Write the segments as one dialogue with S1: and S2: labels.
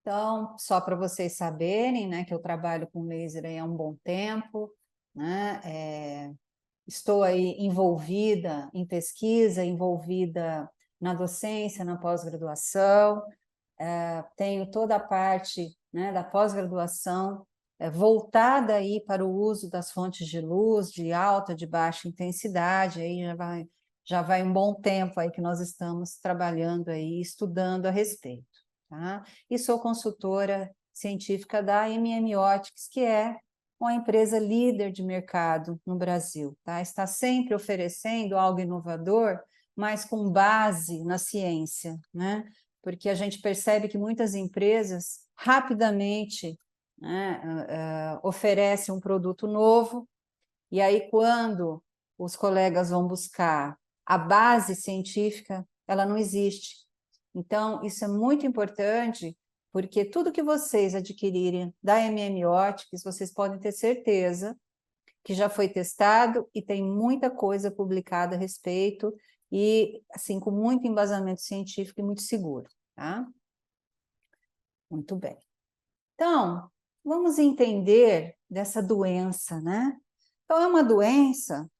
S1: Então, só para vocês saberem, né, que eu trabalho com laser aí há um bom tempo, né, estou aí envolvida em pesquisa, envolvida na docência, na pós-graduação, tenho toda a parte, né, da pós-graduação voltada aí para o uso das fontes de luz de alta, de baixa intensidade, aí já vai um bom tempo aí que nós estamos trabalhando aí, estudando a respeito, tá? E sou consultora científica da MM Optics, que é uma empresa líder de mercado no Brasil, tá? Está sempre oferecendo algo inovador, mas com base na ciência, né? Porque a gente percebe que muitas empresas rapidamente, né, oferecem um produto novo, e aí quando os colegas vão buscar a base científica, ela não existe. Então, isso é muito importante, porque tudo que vocês adquirirem da MM Optics, vocês podem ter certeza que já foi testado e tem muita coisa publicada a respeito, e assim, com muito embasamento científico e muito seguro, tá? Muito bem. Então, vamos entender dessa doença, né? Então, é uma doença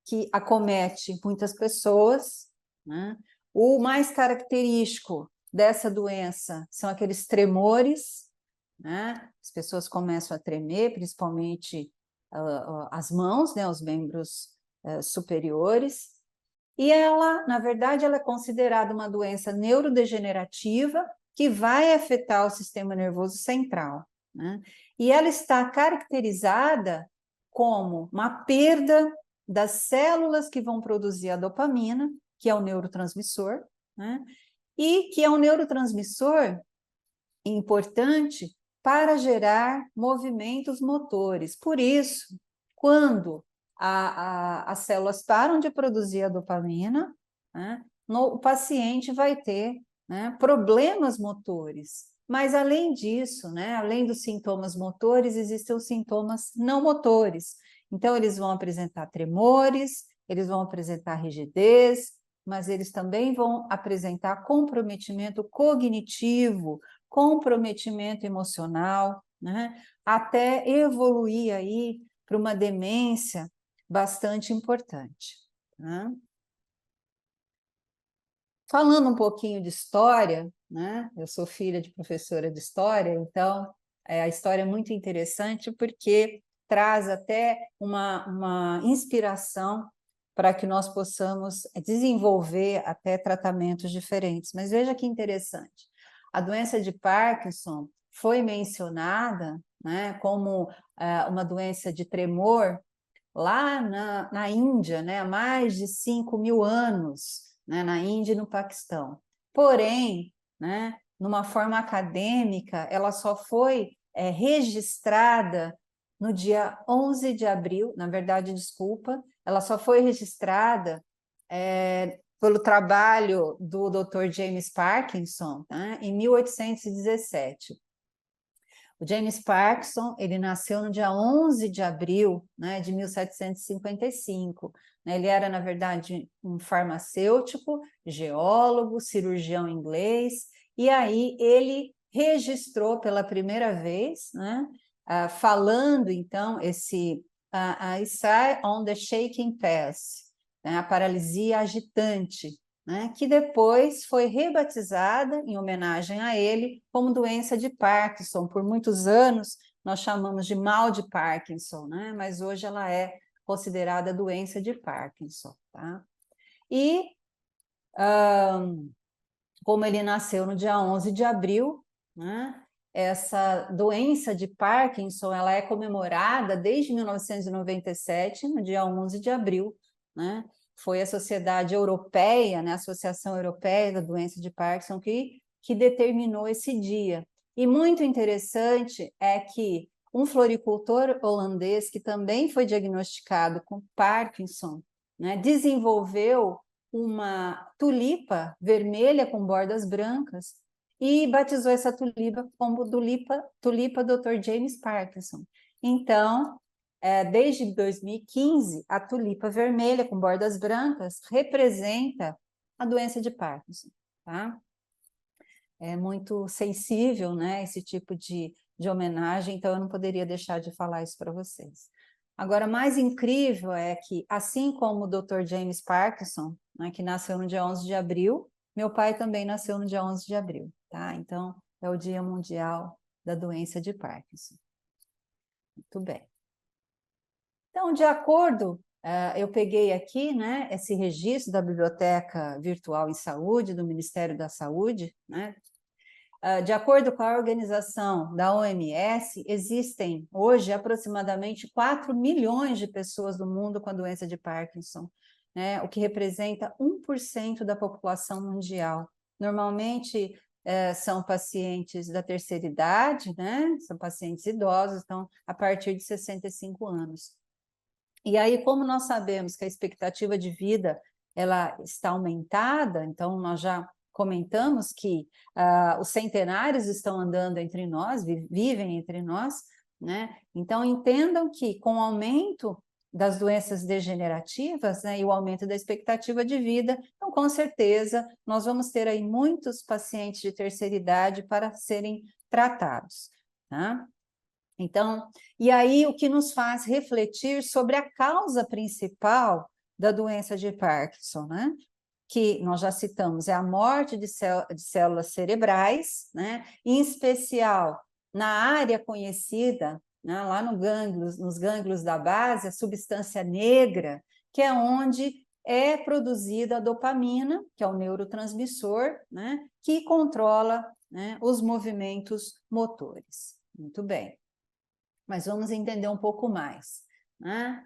S1: que acomete muitas pessoas, né? O mais característico dessa doença são aqueles tremores, né? As pessoas começam a tremer, principalmente as mãos, né? Os membros superiores. E ela, na verdade, ela é considerada uma doença neurodegenerativa que vai afetar o sistema nervoso central, né? E ela está caracterizada como uma perda das células que vão produzir a dopamina, que é o neurotransmissor, né? E que é um neurotransmissor importante para gerar movimentos motores. Por isso, quando as células param de produzir a dopamina, né, o paciente vai ter, né, problemas motores. Mas, além disso, né, além dos sintomas motores, existem os sintomas não motores. Então, eles vão apresentar tremores, eles vão apresentar rigidez, mas eles também vão apresentar comprometimento cognitivo, comprometimento emocional, né, até evoluir aí para uma demência bastante importante, né? Falando um pouquinho de história, né? Eu sou filha de professora de história, então a história é muito interessante porque traz até uma inspiração para que nós possamos desenvolver até tratamentos diferentes. Mas veja que interessante, a doença de Parkinson foi mencionada, né, como uma doença de tremor lá na Índia, né, há mais de 5.000 anos, né, na Índia e no Paquistão. Porém, né, numa forma acadêmica, ela só foi registrada no dia 11 de abril, na verdade, desculpa, ela só foi registrada pelo trabalho do Dr. James Parkinson, né, em 1817. O James Parkinson, ele nasceu no dia 11 de abril, né, de 1755. Ele era, na verdade, um farmacêutico, geólogo, cirurgião inglês, e aí ele registrou pela primeira vez, né, falando, então, Essay on the Shaking Pass, né, a paralisia agitante, né, que depois foi rebatizada em homenagem a ele como doença de Parkinson. Por muitos anos nós chamamos de mal de Parkinson, né, mas hoje ela é considerada doença de Parkinson, tá? E como ele nasceu no dia 11 de abril, né, essa doença de Parkinson ela é comemorada desde 1997, no dia 11 de abril, né? Foi a Sociedade Europeia, né, a Associação Europeia da Doença de Parkinson, que determinou esse dia. E muito interessante é que um floricultor holandês, que também foi diagnosticado com Parkinson, né, desenvolveu uma tulipa vermelha com bordas brancas e batizou essa tulipa como tulipa Dr. James Parkinson. Então, desde 2015, a tulipa vermelha com bordas brancas representa a doença de Parkinson, tá? é muito sensível, né, esse tipo de homenagem, então eu não poderia deixar de falar isso para vocês. Agora, mais incrível é que, assim como o Dr. James Parkinson, né, que nasceu no dia 11 de abril, meu pai também nasceu no dia 11 de abril, tá? Então, é o Dia Mundial da Doença de Parkinson. Muito bem. Então, de acordo, eu peguei aqui, né, esse registro da Biblioteca Virtual em Saúde, do Ministério da Saúde, né? De acordo com a organização da OMS, existem hoje aproximadamente 4 milhões de pessoas no mundo com a doença de Parkinson, né, o que representa 1% da população mundial. Normalmente são pacientes da terceira idade, né, são pacientes idosos, então a partir de 65 anos. E aí, como nós sabemos que a expectativa de vida ela está aumentada, então nós já comentamos que os centenários estão andando entre nós, vivem entre nós, né? Então entendam que com o aumento das doenças degenerativas, né, e o aumento da expectativa de vida, então com certeza nós vamos ter aí muitos pacientes de terceira idade para serem tratados, tá? Então, e aí o que nos faz refletir sobre a causa principal da doença de Parkinson, né? Que nós já citamos, é a morte de células cerebrais, né? Em especial na área conhecida, né? Lá nos gânglios da base, a substância negra, que é onde é produzida a dopamina, que é o neurotransmissor, né? Que controla, né, os movimentos motores. Muito bem. Mas vamos entender um pouco mais, né?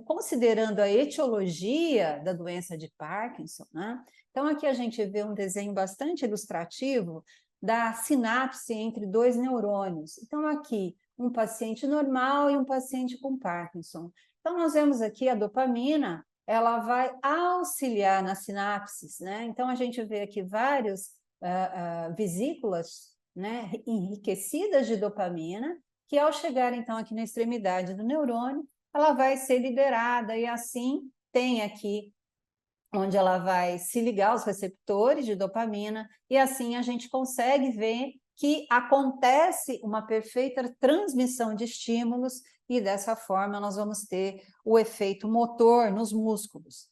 S1: Considerando a etiologia da doença de Parkinson, né? Então aqui a gente vê um desenho bastante ilustrativo da sinapse entre dois neurônios. Então aqui um paciente normal e um paciente com Parkinson. Então nós vemos aqui a dopamina, ela vai auxiliar nas sinapses, né? Então a gente vê aqui várias vesículas, né, enriquecidas de dopamina, que ao chegar então aqui na extremidade do neurônio, ela vai ser liberada e assim tem aqui onde ela vai se ligar aos receptores de dopamina e assim a gente consegue ver que acontece uma perfeita transmissão de estímulos e dessa forma nós vamos ter o efeito motor nos músculos.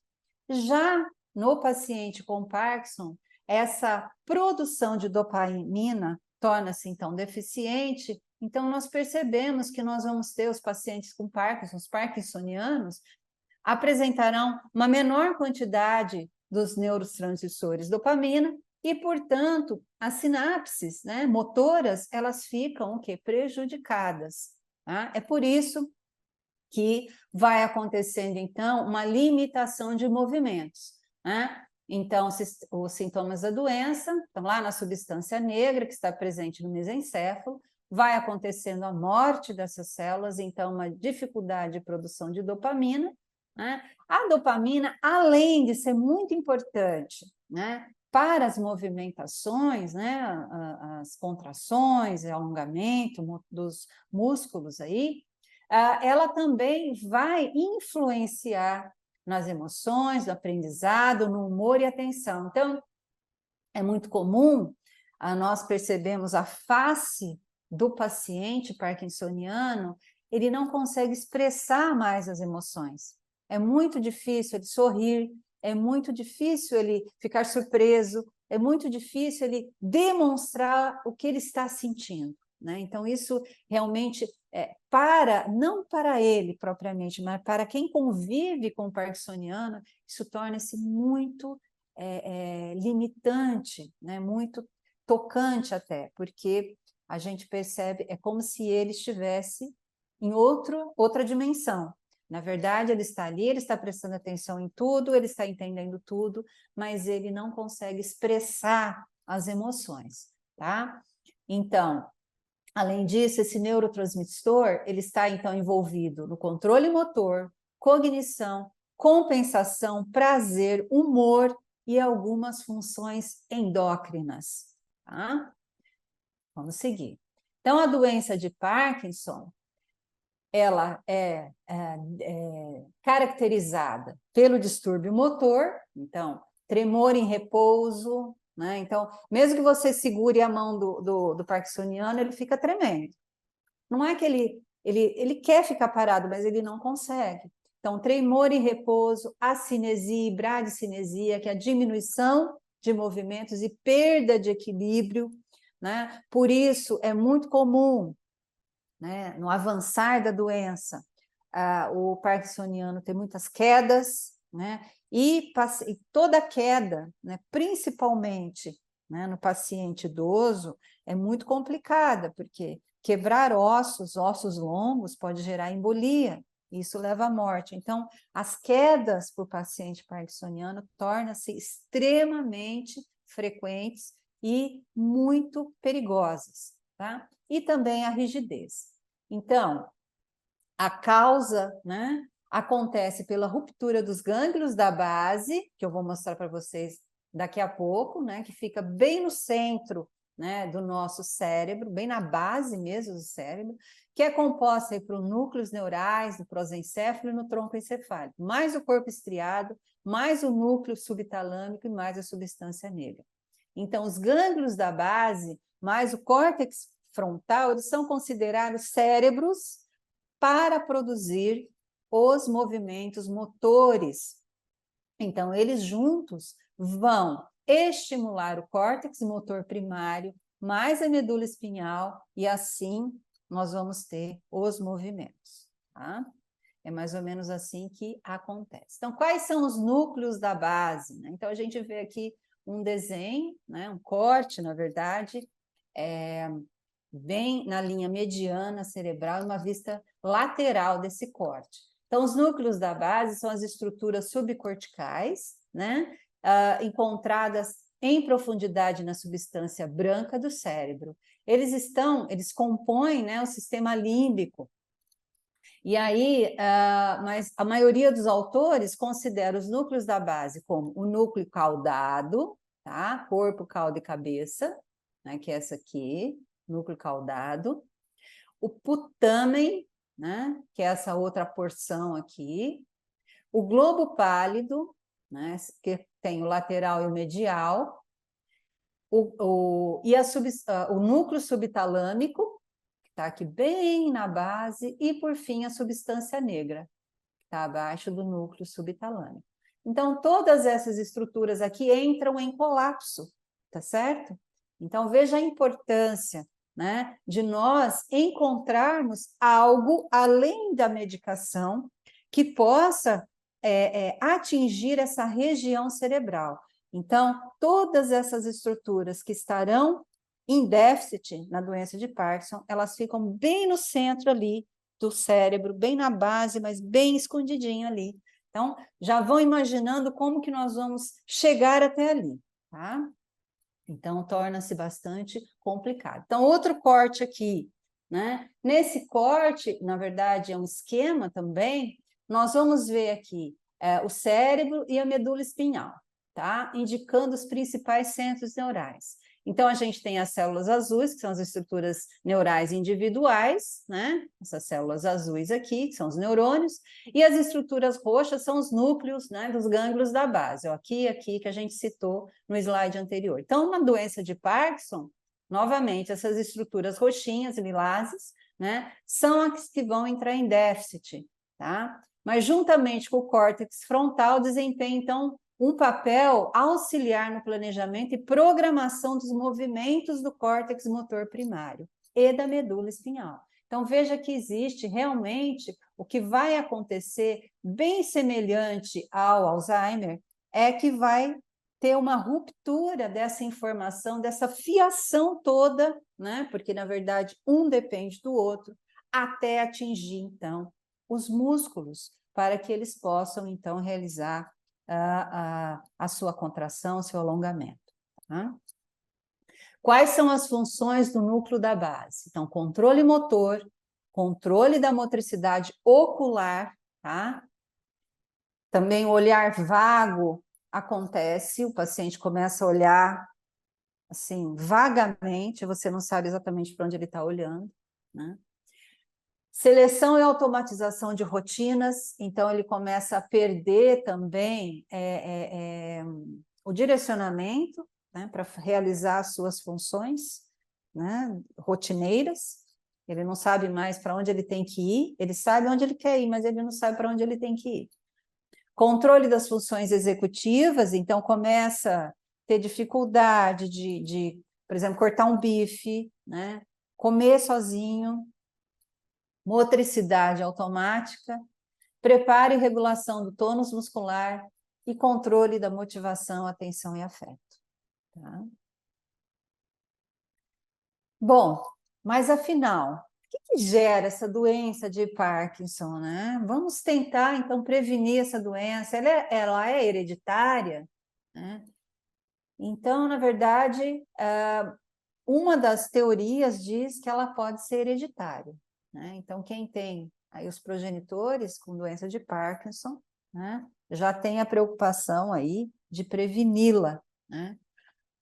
S1: Já no paciente com Parkinson, essa produção de dopamina torna-se então deficiente, então nós percebemos que nós vamos ter os pacientes com Parkinson, os parkinsonianos, apresentarão uma menor quantidade dos neurotransmissores dopamina e, portanto, as sinapses, né, motoras, elas ficam o quê? Prejudicadas. Tá? É por isso que vai acontecendo, então, uma limitação de movimentos. Né? Então, os sintomas da doença estão lá na substância negra, que está presente no mesencéfalo, vai acontecendo a morte dessas células, então, uma dificuldade de produção de dopamina. Né? A dopamina, além de ser muito importante, né, para as movimentações, né, as contrações, o alongamento dos músculos aí, ela também vai influenciar nas emoções, no aprendizado, no humor e atenção. Então, é muito comum nós percebemos a face do paciente parkinsoniano, ele não consegue expressar mais as emoções. É muito difícil ele sorrir, é muito difícil ele ficar surpreso, é muito difícil ele demonstrar o que ele está sentindo. Né? Então, isso realmente, não para ele propriamente, mas para quem convive com o parkinsoniano, isso torna-se muito limitante, né? Muito tocante até, porque a gente percebe, é como se ele estivesse em outra dimensão. Na verdade, ele está ali, ele está prestando atenção em tudo, ele está entendendo tudo, mas ele não consegue expressar as emoções, tá? Então, além disso, esse neurotransmissor, ele está, então, envolvido no controle motor, cognição, compensação, prazer, humor e algumas funções endócrinas. Tá? Vamos seguir. Então, a doença de Parkinson, ela é caracterizada pelo distúrbio motor, então, tremor em repouso, né? Então, mesmo que você segure a mão do parkinsoniano, ele fica tremendo. Não é que ele quer ficar parado, mas ele não consegue. Então, tremor em repouso, acinesia e bradicinesia, que é a diminuição de movimentos e perda de equilíbrio, né? Por isso, é muito comum, né, no avançar da doença, o parkinsoniano ter muitas quedas, né? E toda queda, né, principalmente, né, no paciente idoso, é muito complicada, porque quebrar ossos longos pode gerar embolia, isso leva à morte. Então, as quedas para o paciente parkinsoniano tornam-se extremamente frequentes e muito perigosas, tá? E também a rigidez. Então, a causa, né, acontece pela ruptura dos gânglios da base, que eu vou mostrar para vocês daqui a pouco, né, que fica bem no centro, né, do nosso cérebro, bem na base mesmo do cérebro, que é composta aí por núcleos neurais, no prosencéfalo e no tronco encefálico, mais o corpo estriado, mais o núcleo subtalâmico e mais a substância negra. Então, os gânglios da base, mais o córtex frontal, eles são considerados cérebros para produzir os movimentos motores. Então, eles juntos vão estimular o córtex motor primário, mais a medula espinhal, e assim nós vamos ter os movimentos. Tá? É mais ou menos assim que acontece. Então, quais são os núcleos da base? Né? Então, a gente vê aqui um desenho, né? Um corte, na verdade, bem na linha mediana cerebral e uma vista lateral desse corte. Então, os núcleos da base são as estruturas subcorticais, né? Encontradas em profundidade na substância branca do cérebro. Eles compõem, né, o sistema límbico. E aí, mas a maioria dos autores considera os núcleos da base como o núcleo caudado, tá? Corpo, cauda e cabeça, né? Que é essa aqui, núcleo caudado, o putamen, né, que é essa outra porção aqui, o globo pálido, né, que tem o lateral e o medial, o núcleo subtalâmico, que está aqui bem na base, e, por fim, a substância negra, que está abaixo do núcleo subtalâmico. Então, todas essas estruturas aqui entram em colapso, tá certo? Então, veja a importância, né, de nós encontrarmos algo além da medicação que possa atingir essa região cerebral. Então, todas essas estruturas que estarão em déficit na doença de Parkinson, elas ficam bem no centro ali do cérebro, bem na base, mas bem escondidinho ali. Então, já vão imaginando como que nós vamos chegar até ali, tá? Então, torna-se bastante complicado. Então, outro corte aqui, né? Nesse corte, na verdade, é um esquema também, nós vamos ver aqui o cérebro e a medula espinhal, tá? Indicando os principais centros neurais. Então, a gente tem as células azuis, que são as estruturas neurais individuais, né? Essas células azuis aqui, que são os neurônios, e as estruturas roxas são os núcleos, né, dos gânglios da base, ó, aqui, que a gente citou no slide anterior. Então, na doença de Parkinson, novamente, essas estruturas roxinhas, lilazes, né, são as que vão entrar em déficit, tá? Mas, juntamente com o córtex frontal, desempenha, então, um papel auxiliar no planejamento e programação dos movimentos do córtex motor primário e da medula espinhal. Então, veja que existe realmente o que vai acontecer, bem semelhante ao Alzheimer, é que vai ter uma ruptura dessa informação, dessa fiação toda, né? Porque, na verdade, um depende do outro, até atingir, então, os músculos, para que eles possam, então, realizar a sua contração, seu alongamento. Tá? Quais são as funções do núcleo da base? Então, controle motor, controle da motricidade ocular, tá? Também o olhar vago acontece, o paciente começa a olhar assim, vagamente, você não sabe exatamente para onde ele está olhando, né? Seleção e automatização de rotinas, então ele começa a perder também o direcionamento, né, para realizar as suas funções, né, rotineiras. Ele não sabe mais para onde ele tem que ir, ele sabe onde ele quer ir, mas ele não sabe para onde ele tem que ir. Controle das funções executivas, então começa a ter dificuldade de, por exemplo, cortar um bife, né, comer sozinho, motricidade automática, preparo e regulação do tônus muscular e controle da motivação, atenção e afeto. Tá? Bom, mas afinal, o que gera essa doença de Parkinson, né? Vamos tentar, então, prevenir essa doença. Ela é hereditária, né? Então, na verdade, uma das teorias diz que ela pode ser hereditária, né? Então, quem tem aí os progenitores com doença de Parkinson, né, já tem a preocupação aí de preveni-la, né?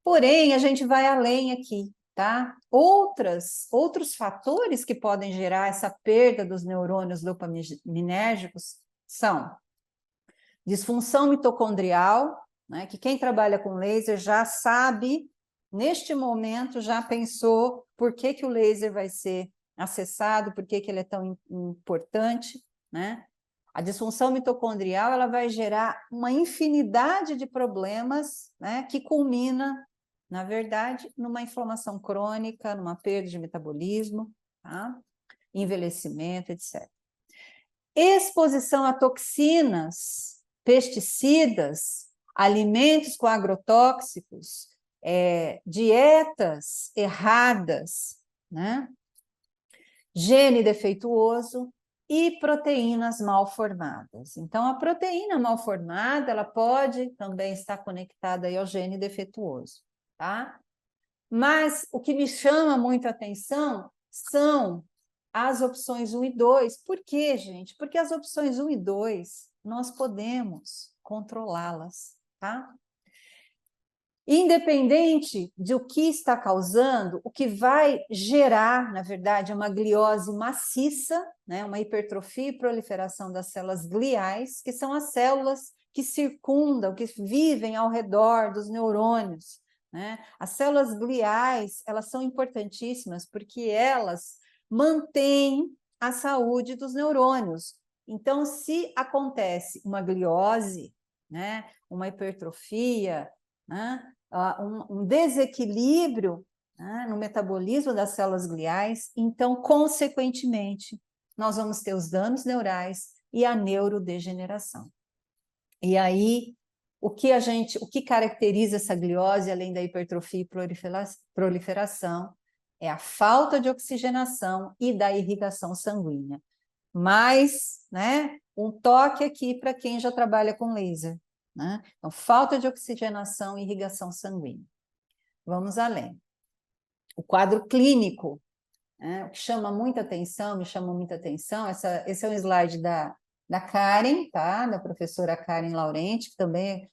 S1: Porém, a gente vai além aqui, tá? Outros fatores que podem gerar essa perda dos neurônios dopaminérgicos são disfunção mitocondrial, né, que quem trabalha com laser já sabe, neste momento, já pensou por que o laser vai ser acessado, por que ele é tão importante, né? A disfunção mitocondrial ela vai gerar uma infinidade de problemas, né, que culmina, na verdade, numa inflamação crônica, numa perda de metabolismo, tá? Envelhecimento, etc. Exposição a toxinas, pesticidas, alimentos com agrotóxicos, dietas erradas, né? Gene defeituoso e proteínas mal formadas. Então, a proteína mal formada, ela pode também estar conectada aí ao gene defeituoso, tá? Mas o que me chama muito a atenção são as opções 1 e 2. Por quê, gente? Porque as opções 1 e 2, nós podemos controlá-las, tá? Independente de o que está causando, o que vai gerar, na verdade, uma gliose maciça, né, uma hipertrofia e proliferação das células gliais, que são as células que circundam, que vivem ao redor dos neurônios, né? As células gliais, elas são importantíssimas porque elas mantêm a saúde dos neurônios. Então, se acontece uma gliose, né, uma hipertrofia, né, um desequilíbrio, né, no metabolismo das células gliais, então, consequentemente, nós vamos ter os danos neurais e a neurodegeneração. E aí, o que caracteriza essa gliose, além da hipertrofia e proliferação, é a falta de oxigenação e da irrigação sanguínea. Mas, né, um toque aqui para quem já trabalha com laser, né? Então, falta de oxigenação e irrigação sanguínea. Vamos além. O quadro clínico, né, o que chama muita atenção, me chama muita atenção, esse é um slide da Karen, tá? Da professora Karen Laurenti,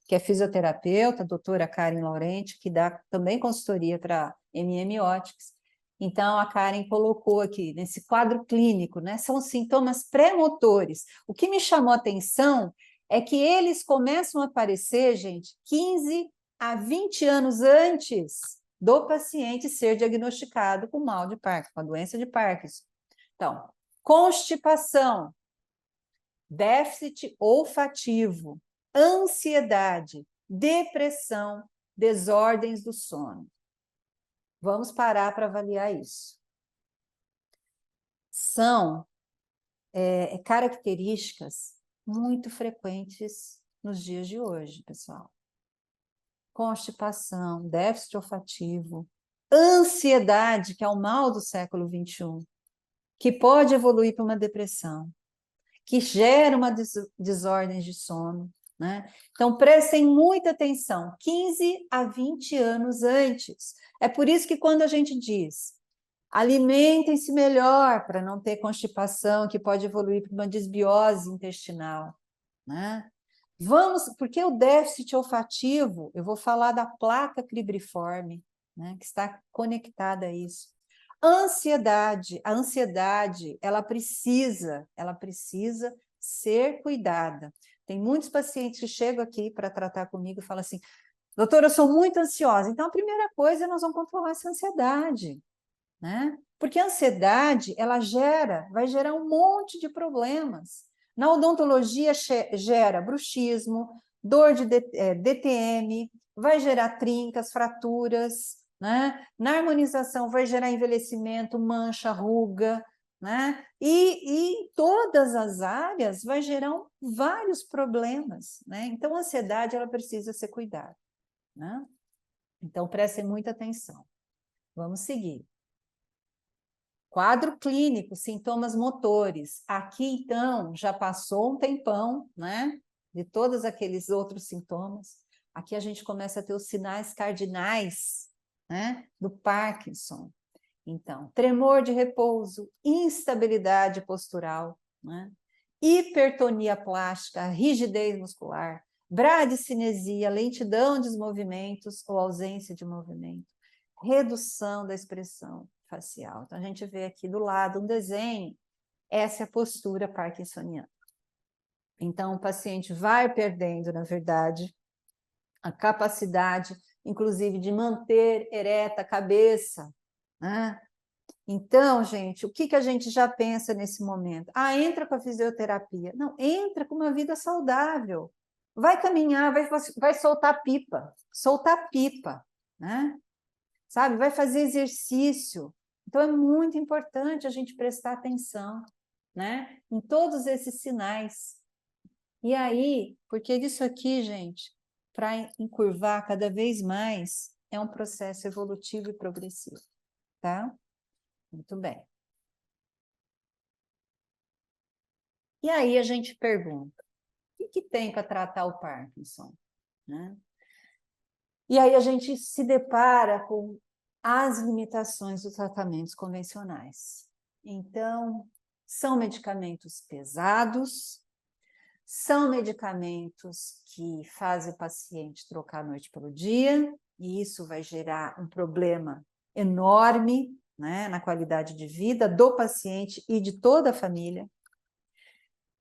S1: que é fisioterapeuta, doutora Karen Laurenti, que dá também consultoria para MM Óticos. Então, a Karen colocou aqui, nesse quadro clínico, né, são sintomas pré-motores. O que me chamou a atenção é que eles começam a aparecer, gente, 15 a 20 anos antes do paciente ser diagnosticado com mal de Parkinson, com a doença de Parkinson. Então, constipação, déficit olfativo, ansiedade, depressão, desordens do sono. Vamos parar para avaliar isso. São características muito frequentes nos dias de hoje, pessoal. Constipação, déficit olfativo, ansiedade, que é o mal do século XXI, que pode evoluir para uma depressão, que gera uma desordem de sono, né? Então, prestem muita atenção, 15 a 20 anos antes. É por isso que quando a gente diz alimentem-se melhor para não ter constipação, que pode evoluir para uma desbiose intestinal, né? Porque o déficit olfativo, eu vou falar da placa cribriforme, né, que está conectada a isso. A ansiedade, ela precisa ser cuidada. Tem muitos pacientes que chegam aqui para tratar comigo e falam assim, Doutora, eu sou muito ansiosa. Então, a primeira coisa é nós vamos controlar essa ansiedade, né? Porque a ansiedade, ela vai gerar um monte de problemas. Na odontologia, gera bruxismo, dor de DTM, vai gerar trincas, fraturas, né? Na harmonização, vai gerar envelhecimento, mancha, ruga, né? E em todas as áreas vai gerar vários problemas, né? Então, a ansiedade, ela precisa ser cuidada, né? Então, prestem muita atenção. Vamos seguir. Quadro clínico, sintomas motores. Aqui, então, já passou um tempão, né? De todos aqueles outros sintomas. Aqui a gente começa a ter os sinais cardinais, né? Do Parkinson. Então, tremor de repouso, instabilidade postural, né? Hipertonia plástica, rigidez muscular, bradicinesia, lentidão dos movimentos ou ausência de movimento, redução da expressão facial. Então, a gente vê aqui do lado um desenho, essa é a postura parkinsoniana. Então, o paciente vai perdendo, na verdade, a capacidade, inclusive, de manter ereta a cabeça, né? Então, gente, o que a gente já pensa nesse momento? Ah, entra com a fisioterapia. Não, entra com uma vida saudável. Vai caminhar, vai soltar pipa, né? Sabe? Vai fazer exercício. Então, é muito importante a gente prestar atenção, né? Em todos esses sinais. E aí, porque disso aqui, gente, para encurvar cada vez mais, é um processo evolutivo e progressivo, tá? Muito bem. E aí a gente pergunta, o que tem para tratar o Parkinson, né? E aí a gente se depara com as limitações dos tratamentos convencionais. Então, são medicamentos pesados, são medicamentos que fazem o paciente trocar a noite pelo dia, e isso vai gerar um problema enorme, né, na qualidade de vida do paciente e de toda a família.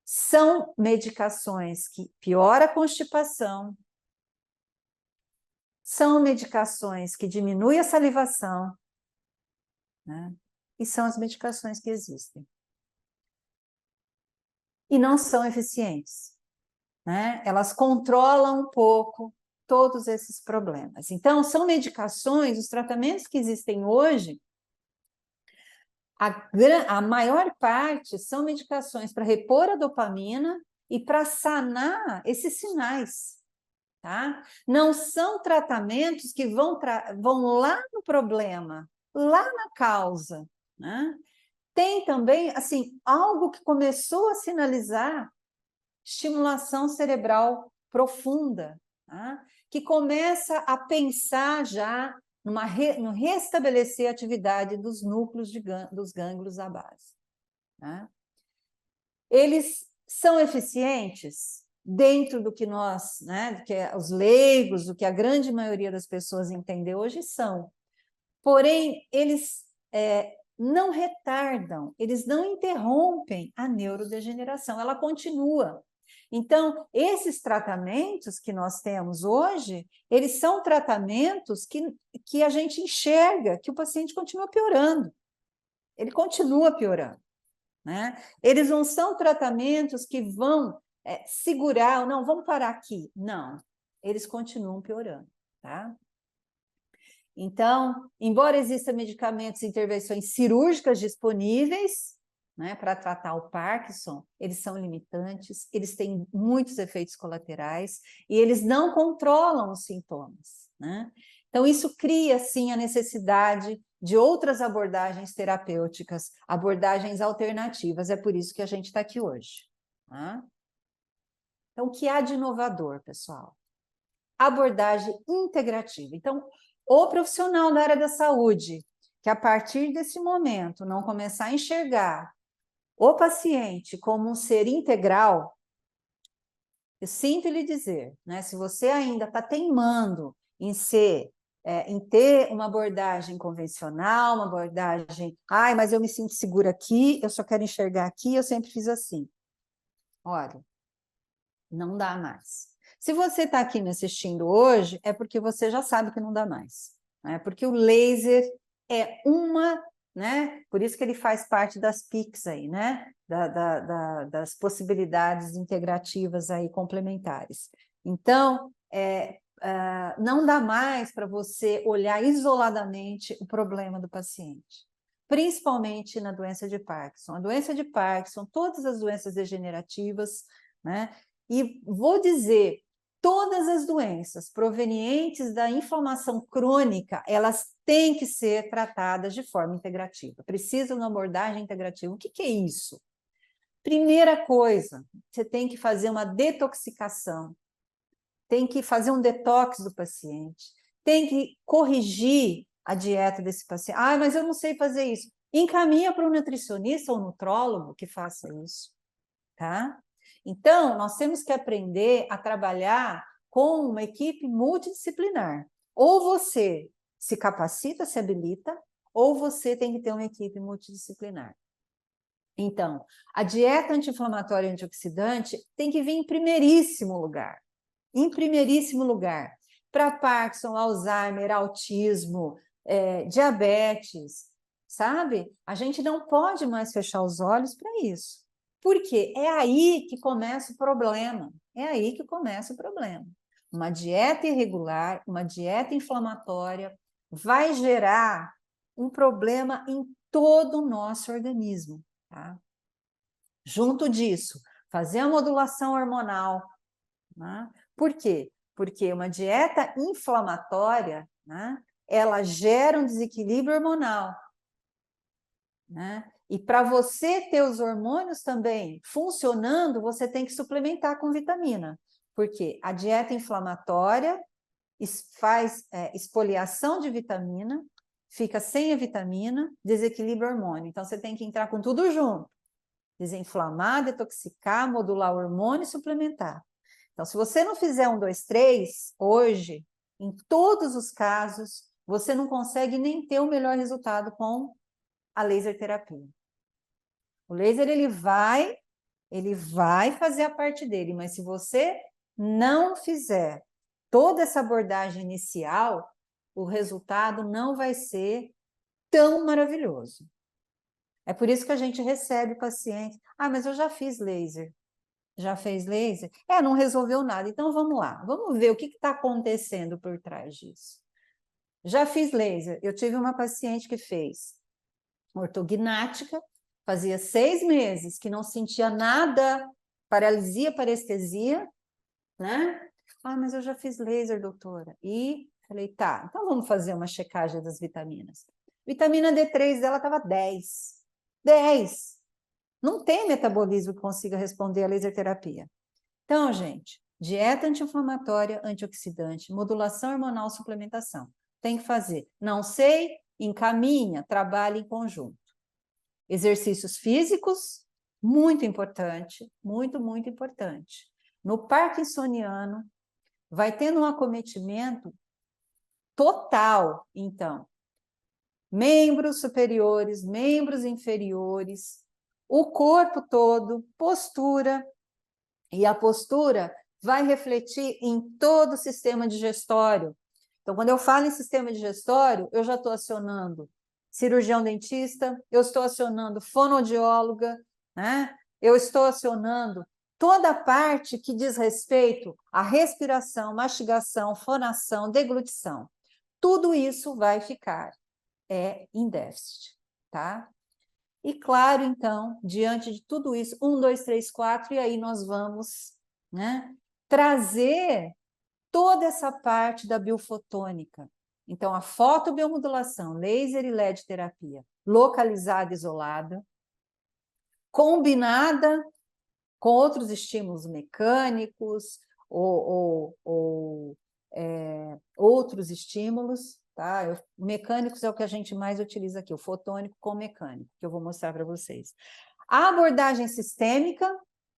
S1: São medicações que pioram a constipação, são medicações que diminuem a salivação, né? E são as medicações que existem. E não são eficientes, né? Elas controlam um pouco todos esses problemas. Então, são medicações, os tratamentos que existem hoje, a maior parte são medicações para repor a dopamina e para sanar esses sinais. Tá? Não são tratamentos que vão lá no problema, lá na causa. Né? Tem também, assim, algo que começou a sinalizar estimulação cerebral profunda, tá? Que começa a pensar já no restabelecer a atividade dos núcleos dos gânglios da base. Tá? Eles são eficientes dentro do que nós, né, que os leigos, do que a grande maioria das pessoas entende hoje são. Porém, eles não retardam, eles não interrompem a neurodegeneração, ela continua. Então, esses tratamentos que nós temos hoje, eles são tratamentos que a gente enxerga que o paciente continua piorando. Ele continua piorando. Né? Eles não são tratamentos que vão segurar, não, vamos parar aqui. Não, eles continuam piorando. Tá? Então, embora existam medicamentos e intervenções cirúrgicas disponíveis, né, para tratar o Parkinson, eles são limitantes, eles têm muitos efeitos colaterais e eles não controlam os sintomas. Né? Então, isso cria, sim, a necessidade de outras abordagens terapêuticas, abordagens alternativas. É por isso que a gente está aqui hoje. Tá? Então, o que há de inovador, pessoal? Abordagem integrativa. Então, o profissional da área da saúde, que a partir desse momento não começar a enxergar o paciente como um ser integral, eu sinto lhe dizer, né, se você ainda está teimando em em ter uma abordagem convencional, uma abordagem, mas eu me sinto segura aqui, eu só quero enxergar aqui, eu sempre fiz assim. Olha, não dá mais. Se você está aqui me assistindo hoje, é porque você já sabe que não dá mais, né? Porque o laser é uma, né? Por isso que ele faz parte das PICs aí, né? Das possibilidades integrativas aí complementares. Então, não dá mais para você olhar isoladamente o problema do paciente, principalmente na doença de Parkinson. A doença de Parkinson, todas as doenças degenerativas, né? E vou dizer, todas as doenças provenientes da inflamação crônica, elas têm que ser tratadas de forma integrativa. Precisam de uma abordagem integrativa. O que é isso? Primeira coisa, você tem que fazer uma detoxicação, tem que fazer um detox do paciente, tem que corrigir a dieta desse paciente. Ah, mas eu não sei fazer isso. Encaminha para um nutricionista ou nutrólogo que faça isso, tá? Então, nós temos que aprender a trabalhar com uma equipe multidisciplinar. Ou você se capacita, se habilita, ou você tem que ter uma equipe multidisciplinar. Então, a dieta anti-inflamatória e antioxidante tem que vir em primeiríssimo lugar. Em primeiríssimo lugar. Para Parkinson, Alzheimer, autismo, diabetes, sabe? A gente não pode mais fechar os olhos para isso. Por quê? É aí que começa o problema. É aí que começa o problema. Uma dieta irregular, uma dieta inflamatória, vai gerar um problema em todo o nosso organismo. Tá? Junto disso, fazer a modulação hormonal. Né? Por quê? Porque uma dieta inflamatória, né, ela gera um desequilíbrio hormonal. Né? E para você ter os hormônios também funcionando, você tem que suplementar com vitamina. Porque a dieta inflamatória faz espoliação de vitamina, fica sem a vitamina, desequilíbrio hormônio. Então, você tem que entrar com tudo junto. Desinflamar, detoxicar, modular o hormônio e suplementar. Então, se você não fizer 1, 2, 3, hoje, em todos os casos, você não consegue nem ter o melhor resultado com a laser terapia. O laser, ele vai fazer a parte dele, mas se você não fizer toda essa abordagem inicial, o resultado não vai ser tão maravilhoso. É por isso que a gente recebe pacientes. Ah, mas eu já fiz laser. Já fez laser? Não resolveu nada. Então, vamos lá. Vamos ver o que está acontecendo por trás disso. Já fiz laser. Eu tive uma paciente que fez ortognática, fazia 6 meses que não sentia nada, paralisia, parestesia, né? Ah, mas eu já fiz laser, doutora. E falei, tá, então vamos fazer uma checagem das vitaminas. Vitamina D3 dela estava 10. 10. Não tem metabolismo que consiga responder à laser terapia. Então, gente, dieta anti-inflamatória, antioxidante, modulação hormonal, suplementação. Tem que fazer. Não sei, encaminha, trabalha em conjunto. Exercícios físicos, muito importante, muito, muito importante. No parkinsoniano, vai tendo um acometimento total, então. Membros superiores, membros inferiores, o corpo todo, postura, e a postura vai refletir em todo o sistema digestório. Então, quando eu falo em sistema digestório, eu já estou acionando cirurgião dentista, eu estou acionando fonoaudióloga, né? Eu estou acionando toda a parte que diz respeito à respiração, mastigação, fonação, deglutição. Tudo isso vai ficar em déficit, tá? E claro, então, diante de tudo isso, 1, 2, 3, 4, e aí nós vamos, né, trazer toda essa parte da biofotônica. Então, a fotobiomodulação, laser e LED terapia, localizada, isolada, combinada com outros estímulos mecânicos ou outros estímulos, tá? Mecânicos é o que a gente mais utiliza aqui, o fotônico com mecânico, que eu vou mostrar para vocês. A abordagem sistêmica,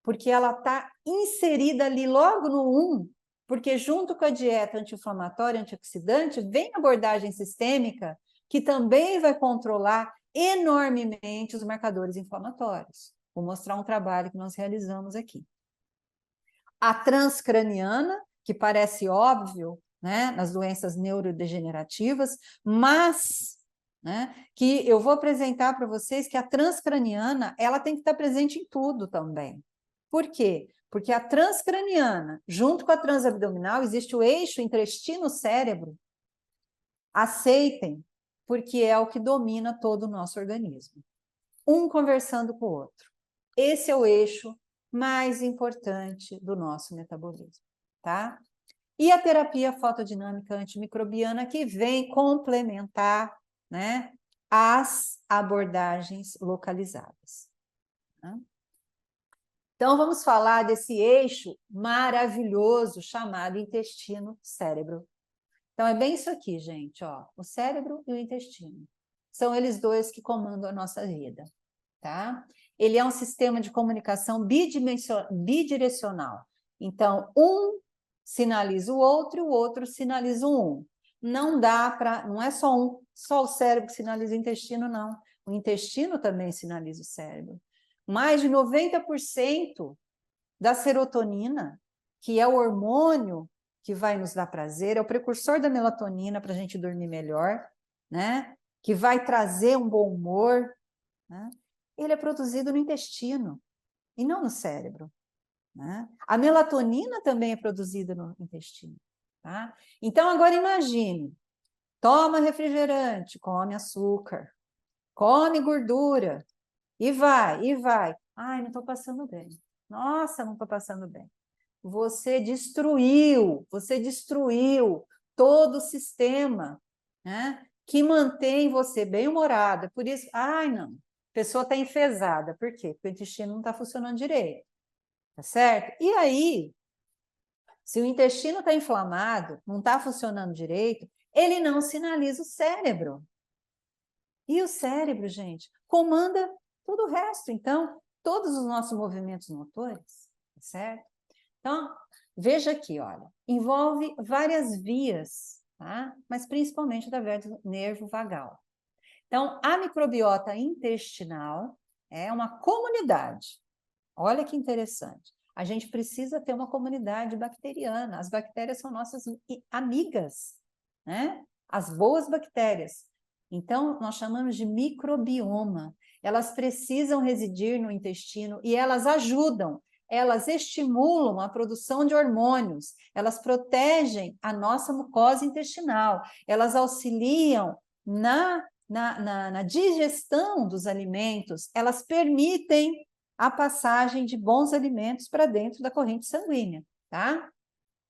S1: porque ela está inserida ali logo no 1, porque junto com a dieta anti-inflamatória, antioxidante, vem a abordagem sistêmica, que também vai controlar enormemente os marcadores inflamatórios. Vou mostrar um trabalho que nós realizamos aqui. A transcraniana, que parece óbvio, né, nas doenças neurodegenerativas, mas, né, que eu vou apresentar para vocês que a transcraniana, ela tem que estar presente em tudo também. Por quê? Porque a transcraniana, junto com a transabdominal, existe o eixo intestino-cérebro. Aceitem, porque é o que domina todo o nosso organismo. Um conversando com o outro. Esse é o eixo mais importante do nosso metabolismo, tá? E a terapia fotodinâmica antimicrobiana que vem complementar, né, as abordagens localizadas. Tá? Então, vamos falar desse eixo maravilhoso chamado intestino-cérebro. Então, é bem isso aqui, gente, ó, o cérebro e o intestino. São eles dois que comandam a nossa vida, tá? Ele é um sistema de comunicação bidirecional. Então, um sinaliza o outro sinaliza um. Não dá para, não é só o cérebro que sinaliza o intestino, não. O intestino também sinaliza o cérebro. Mais de 90% da serotonina, que é o hormônio que vai nos dar prazer, é o precursor da melatonina para a gente dormir melhor, né? Que vai trazer um bom humor, né? Ele é produzido no intestino e não no cérebro, né? A melatonina também é produzida no intestino, tá? Então, agora imagine, toma refrigerante, come açúcar, come gordura, e vai, e vai. Ai, não estou passando bem. Nossa, não estou passando bem. Você destruiu todo o sistema, né, que mantém você bem-humorada. Por isso, ai, não, a pessoa está enfesada. Por quê? Porque o intestino não está funcionando direito, tá certo? E aí, se o intestino está inflamado, não está funcionando direito, ele não sinaliza o cérebro. E o cérebro, gente, comanda todo o resto. Então, todos os nossos movimentos motores, tá certo? Então, veja aqui, olha, envolve várias vias, tá? Mas principalmente através do nervo vagal. Então, a microbiota intestinal é uma comunidade. Olha que interessante. A gente precisa ter uma comunidade bacteriana. As bactérias são nossas amigas, né? As boas bactérias. Então, nós chamamos de microbioma. Elas precisam residir no intestino e elas ajudam, elas estimulam a produção de hormônios, elas protegem a nossa mucosa intestinal, elas auxiliam na digestão dos alimentos, elas permitem a passagem de bons alimentos para dentro da corrente sanguínea, tá?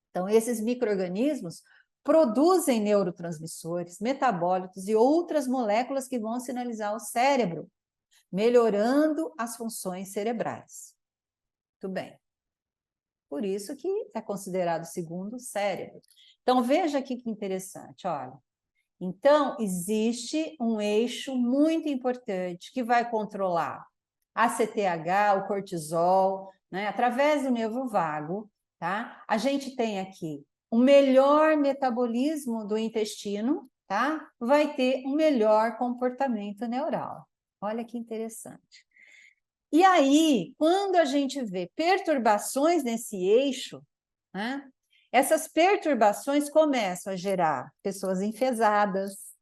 S1: Então, esses micro-organismos produzem neurotransmissores, metabólitos e outras moléculas que vão sinalizar o cérebro, melhorando as funções cerebrais. Muito bem. Por isso que é considerado segundo cérebro. Então, veja aqui que interessante, olha. Então, existe um eixo muito importante que vai controlar a CTH, o cortisol, né, através do nervo vago, tá? A gente tem aqui o melhor metabolismo do intestino, tá? Vai ter um melhor comportamento neural. Olha que interessante. E aí, quando a gente vê perturbações nesse eixo, né, essas perturbações começam a gerar pessoas enfesadas,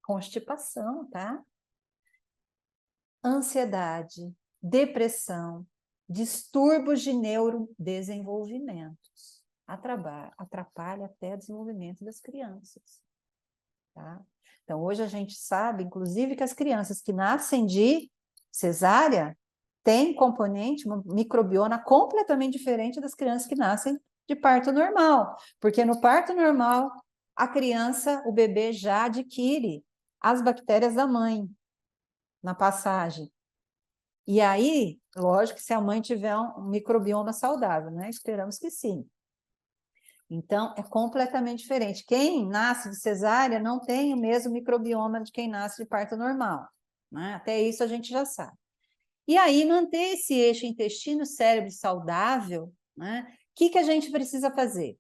S1: constipação, tá? Ansiedade, depressão, distúrbios de neurodesenvolvimentos. Atrapalha até o desenvolvimento das crianças. Tá? Então, hoje a gente sabe, inclusive, que as crianças que nascem de cesárea têm componente, uma microbioma completamente diferente das crianças que nascem de parto normal. Porque no parto normal, a criança, o bebê já adquire as bactérias da mãe na passagem. E aí, lógico que se a mãe tiver um microbioma saudável, né? Esperamos que sim. Então, é completamente diferente. Quem nasce de cesárea não tem o mesmo microbioma de quem nasce de parto normal, né? Até isso a gente já sabe. E aí, manter esse eixo intestino-cérebro saudável, né? O que a gente precisa fazer?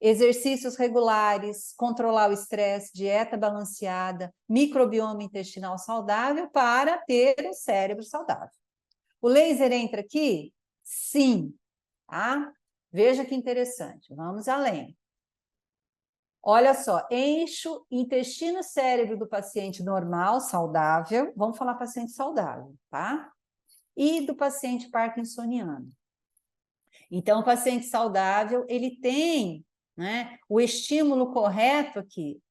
S1: Exercícios regulares, controlar o estresse, dieta balanceada, microbioma intestinal saudável para ter o cérebro saudável. O laser entra aqui? Sim, tá? Veja que interessante, vamos além. Olha só, eixo intestino-cérebro do paciente normal, saudável, vamos falar paciente saudável, tá? E do paciente parkinsoniano. Então, o paciente saudável, ele tem, né, o estímulo correto aqui,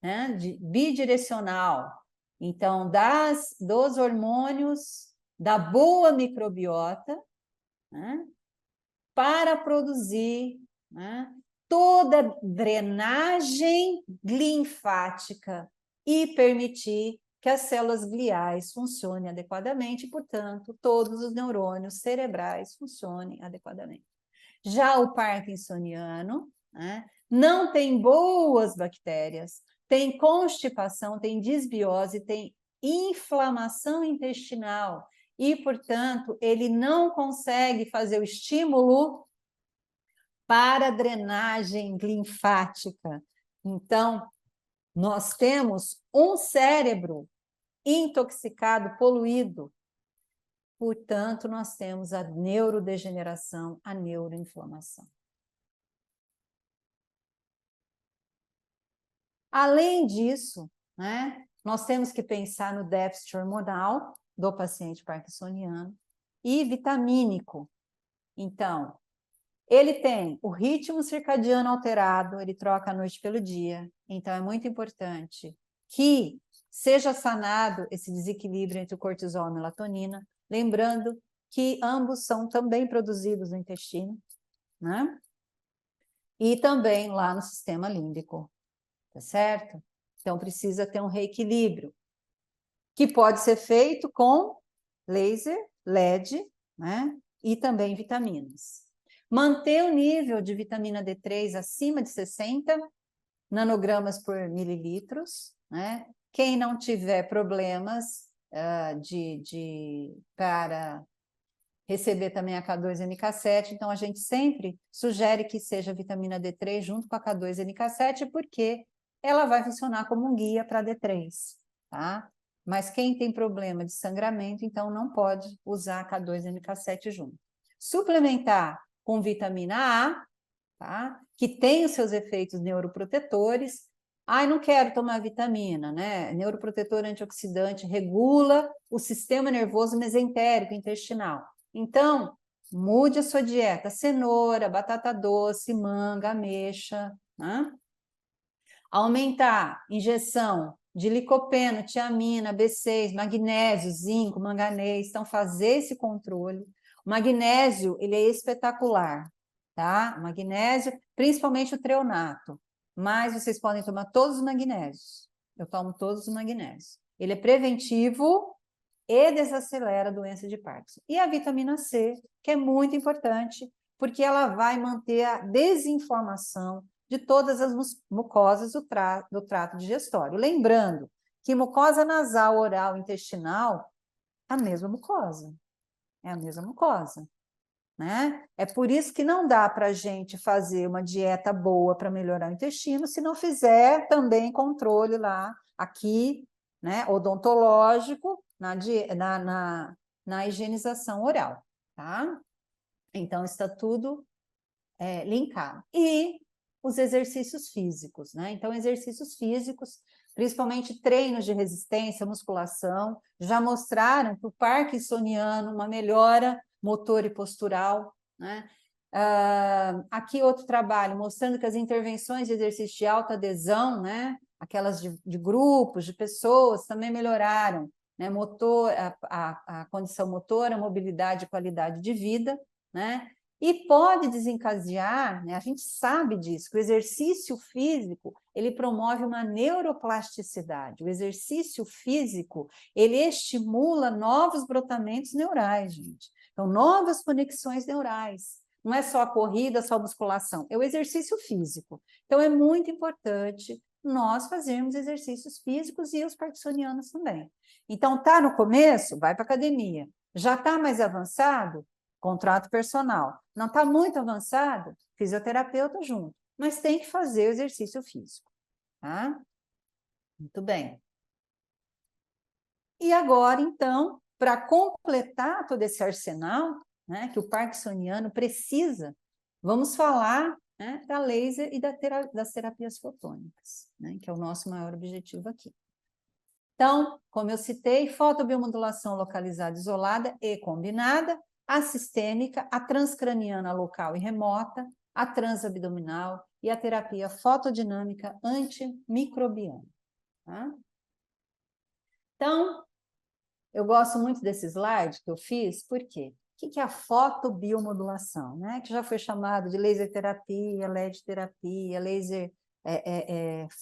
S1: né, bidirecional. Então, dos hormônios, da boa microbiota, né, para produzir, né, toda drenagem linfática e permitir que as células gliais funcionem adequadamente e, portanto, todos os neurônios cerebrais funcionem adequadamente. Já o parkinsoniano, né, não tem boas bactérias, tem constipação, tem disbiose, tem inflamação intestinal e, portanto, ele não consegue fazer o estímulo para a drenagem linfática. Então, nós temos um cérebro intoxicado, poluído. Portanto, nós temos a neurodegeneração, a neuroinflamação. Além disso, né, nós temos que pensar no déficit hormonal do paciente parkinsoniano e vitamínico. Então, ele tem o ritmo circadiano alterado, ele troca a noite pelo dia. Então, é muito importante que seja sanado esse desequilíbrio entre o cortisol e a melatonina, lembrando que ambos são também produzidos no intestino, né? E também lá no sistema límbico, tá certo? Então, precisa ter um reequilíbrio, que pode ser feito com laser, LED, né? E também vitaminas. Manter o nível de vitamina D3 acima de 60 nanogramas por mililitros, né? Quem não tiver problemas para receber também a K2-MK7, então a gente sempre sugere que seja vitamina D3 junto com a K2-MK7, porque ela vai funcionar como um guia para D3, tá? Mas quem tem problema de sangramento, então não pode usar a K2-MK7 junto. Suplementar com vitamina A, tá? Que tem os seus efeitos neuroprotetores. Ai, não quero tomar vitamina, né? Neuroprotetor antioxidante regula o sistema nervoso mesentérico intestinal. Então, mude a sua dieta: cenoura, batata doce, manga, ameixa, né? Aumentar injeção de licopeno, tiamina, B6, magnésio, zinco, manganês. Então, fazer esse controle. O magnésio, ele é espetacular, tá? O magnésio, principalmente o treonato. Mas vocês podem tomar todos os magnésios. Eu tomo todos os magnésios. Ele é preventivo e desacelera a doença de Parkinson. E a vitamina C, que é muito importante, porque ela vai manter a desinflamação de todas as mucosas do trato digestório. Lembrando que mucosa nasal, oral, intestinal, a mesma mucosa. É a mesma mucosa, né? É por isso que não dá para a gente fazer uma dieta boa para melhorar o intestino se não fizer também controle lá, aqui, né, odontológico, na higienização oral, tá? Então, está tudo linkado. E os exercícios físicos, né? Então, exercícios físicos, principalmente treinos de resistência, musculação, já mostraram para o parkinsoniano uma melhora motor e postural, né? Aqui outro trabalho mostrando que as intervenções de exercício de alta adesão, né? Aquelas de grupos, de pessoas, também melhoraram, né? A condição motora, a mobilidade e qualidade de vida, né? E pode desencadear, né? A gente sabe disso, que o exercício físico, ele promove uma neuroplasticidade. O exercício físico, ele estimula novos brotamentos neurais, gente. Então, novas conexões neurais. Não é só a corrida, só a musculação, é o exercício físico. Então, é muito importante nós fazermos exercícios físicos e os parkinsonianos também. Então, tá no começo? Vai para academia. Já está mais avançado? Contrato personal. Não está muito avançado? Fisioterapeuta junto. Mas tem que fazer o exercício físico. Tá? Muito bem. E agora, então, para completar todo esse arsenal, né, que o parkinsoniano precisa, vamos falar, né, da laser e das terapias fotônicas, né, que é o nosso maior objetivo aqui. Então, como eu citei, fotobiomodulação localizada, isolada e combinada, a sistêmica, a transcraniana local e remota, a transabdominal e a terapia fotodinâmica antimicrobiana. Tá? Então, eu gosto muito desse slide que eu fiz, por quê? O que é a fotobiomodulação? Né? Que já foi chamado de laser terapia, LED terapia, laser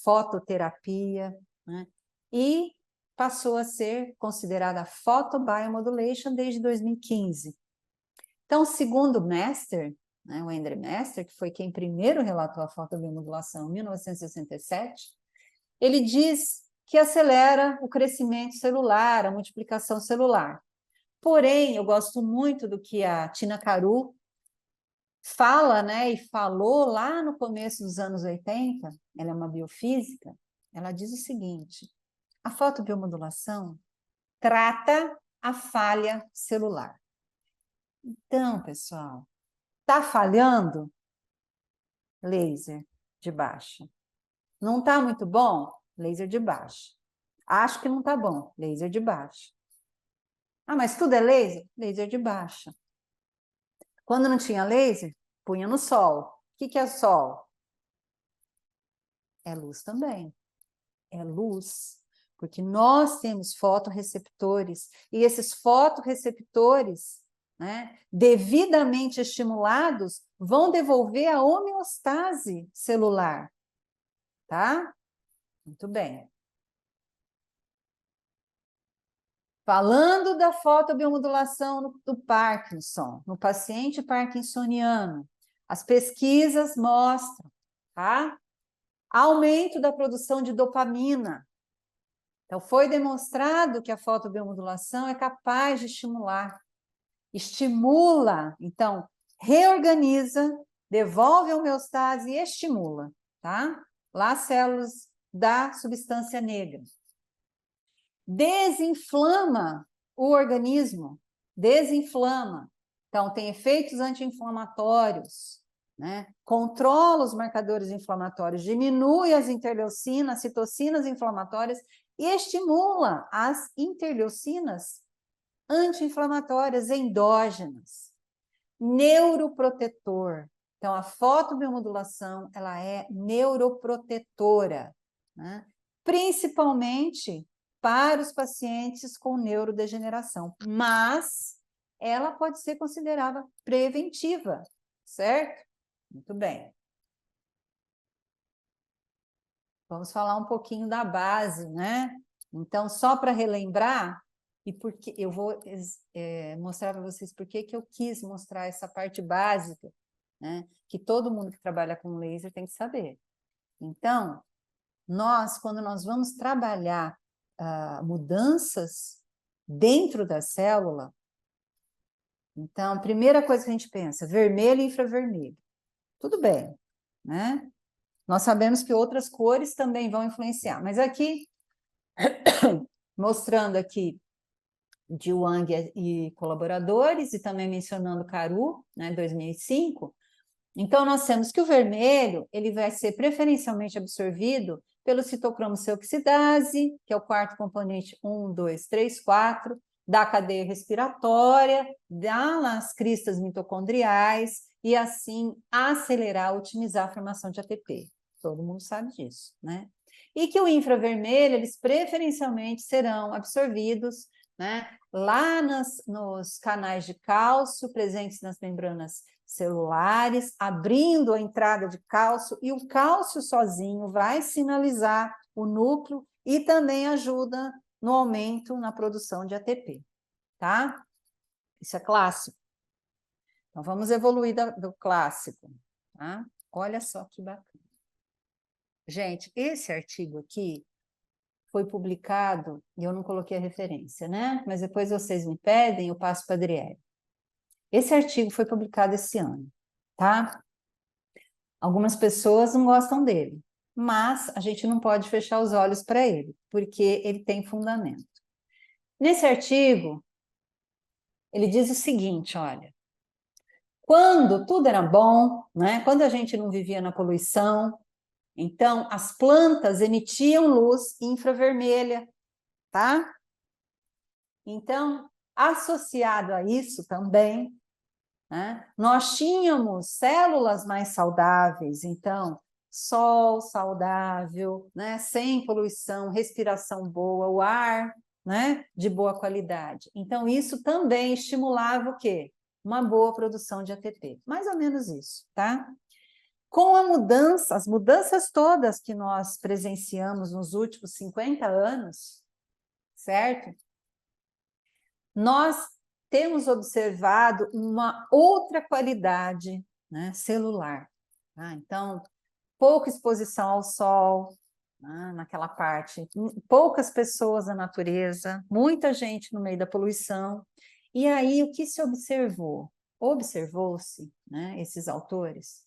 S1: fototerapia, né? E passou a ser considerada photobiomodulation desde 2015. Então, segundo o Master, né, o Andre Master, que foi quem primeiro relatou a fotobiomodulação em 1967, ele diz que acelera o crescimento celular, a multiplicação celular. Porém, eu gosto muito do que a Tina Caru fala, né, e falou lá no começo dos anos 80, ela é uma biofísica, ela diz o seguinte: a fotobiomodulação trata a falha celular. Então, pessoal, tá falhando? Laser de baixa. Não tá muito bom? Laser de baixa. Acho que não tá bom, laser de baixa. Ah, mas tudo é laser? Laser de baixa. Quando não tinha laser, punha no sol. O que é sol? É luz também. É luz. Porque nós temos fotorreceptores, e esses fotorreceptores, né, devidamente estimulados, vão devolver a homeostase celular. Tá? Muito bem. Falando da fotobiomodulação do Parkinson, no paciente parkinsoniano, as pesquisas mostram, tá? Aumento da produção de dopamina. Então, foi demonstrado que a fotobiomodulação é capaz de estimular. Estimula, então, reorganiza, devolve a homeostase e estimula, tá? Lá as células da substância negra. Desinflama o organismo, desinflama. Então, tem efeitos anti-inflamatórios, né? Controla os marcadores inflamatórios, diminui as interleucinas, citocinas inflamatórias e estimula as interleucinas anti-inflamatórias endógenas. Neuroprotetor. Então, a fotobiomodulação, ela é neuroprotetora, né? Principalmente para os pacientes com neurodegeneração, mas ela pode ser considerada preventiva, certo? Muito bem. Vamos falar um pouquinho da base, né? Então, só para relembrar, e porque eu vou mostrar para vocês por que eu quis mostrar essa parte básica, né? Que todo mundo que trabalha com laser tem que saber. Então, quando nós vamos trabalhar mudanças dentro da célula, então, a primeira coisa que a gente pensa, vermelho e infravermelho. Tudo bem, né? Nós sabemos que outras cores também vão influenciar, mas aqui, mostrando aqui de Wang e colaboradores, e também mencionando Caru, né, 2005, então nós temos que o vermelho ele vai ser preferencialmente absorvido pelo citocromo C oxidase, que é o quarto componente 1, 2, 3, 4, da cadeia respiratória, das cristas mitocondriais, e assim acelerar, otimizar a formação de ATP. Todo mundo sabe disso, né? E que o infravermelho, eles preferencialmente serão absorvidos, né, lá nos canais de cálcio presentes nas membranas celulares, abrindo a entrada de cálcio, e o cálcio sozinho vai sinalizar o núcleo e também ajuda no aumento na produção de ATP, tá? Isso é clássico. Então, vamos evoluir do clássico, tá? Olha só que bacana. Gente, esse artigo aqui foi publicado, e eu não coloquei a referência, né? Mas depois vocês me pedem, eu passo para a Adriele. Esse artigo foi publicado esse ano, tá? Algumas pessoas não gostam dele, mas a gente não pode fechar os olhos para ele, porque ele tem fundamento. Nesse artigo, ele diz o seguinte, olha, Quando tudo era bom, né? Quando a gente não vivia na poluição, então as plantas emitiam luz infravermelha, tá? Então, associado a isso também, né, nós tínhamos células mais saudáveis, então, sol saudável, né, sem poluição, respiração boa, o ar, né, de boa qualidade. Então, isso também estimulava o quê? Uma boa produção de ATP. Mais ou menos isso, tá? Com a mudança, as mudanças todas que nós presenciamos nos últimos 50 anos, certo? Nós temos observado uma outra qualidade, né, celular. Tá? Então, pouca exposição ao sol, né, naquela parte, poucas pessoas na natureza, muita gente no meio da poluição. E aí, o que se observou? Observou-se, né, esses autores,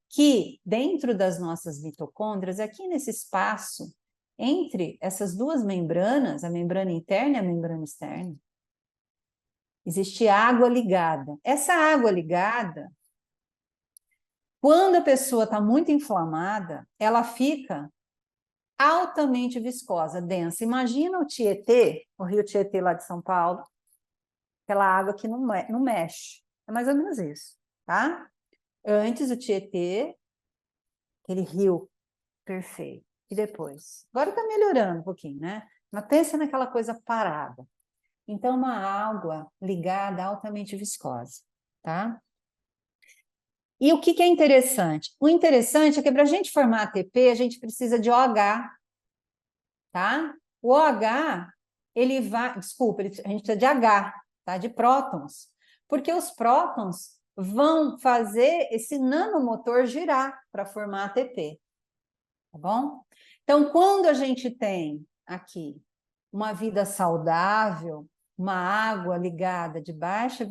S1: que dentro das nossas mitocôndrias, aqui nesse espaço, entre essas duas membranas, a membrana interna e a membrana externa, existe água ligada. Essa água ligada, quando a pessoa está muito inflamada, ela fica altamente viscosa, densa. Imagina o Tietê, o rio Tietê lá de São Paulo, aquela água que não mexe. É mais ou menos isso, tá? Antes o Tietê, aquele rio perfeito. E depois? Agora está melhorando um pouquinho, né? Mas pensa naquela coisa parada. Então, uma água ligada altamente viscosa, tá? E o que é interessante? O interessante é que para a gente formar ATP, a gente precisa de OH, tá? O OH, ele vai... Desculpa, a gente precisa de H, tá? De prótons. Porque os prótons vão fazer esse nanomotor girar para formar ATP, tá bom? Então, quando a gente tem aqui uma vida saudável, uma água ligada de baixa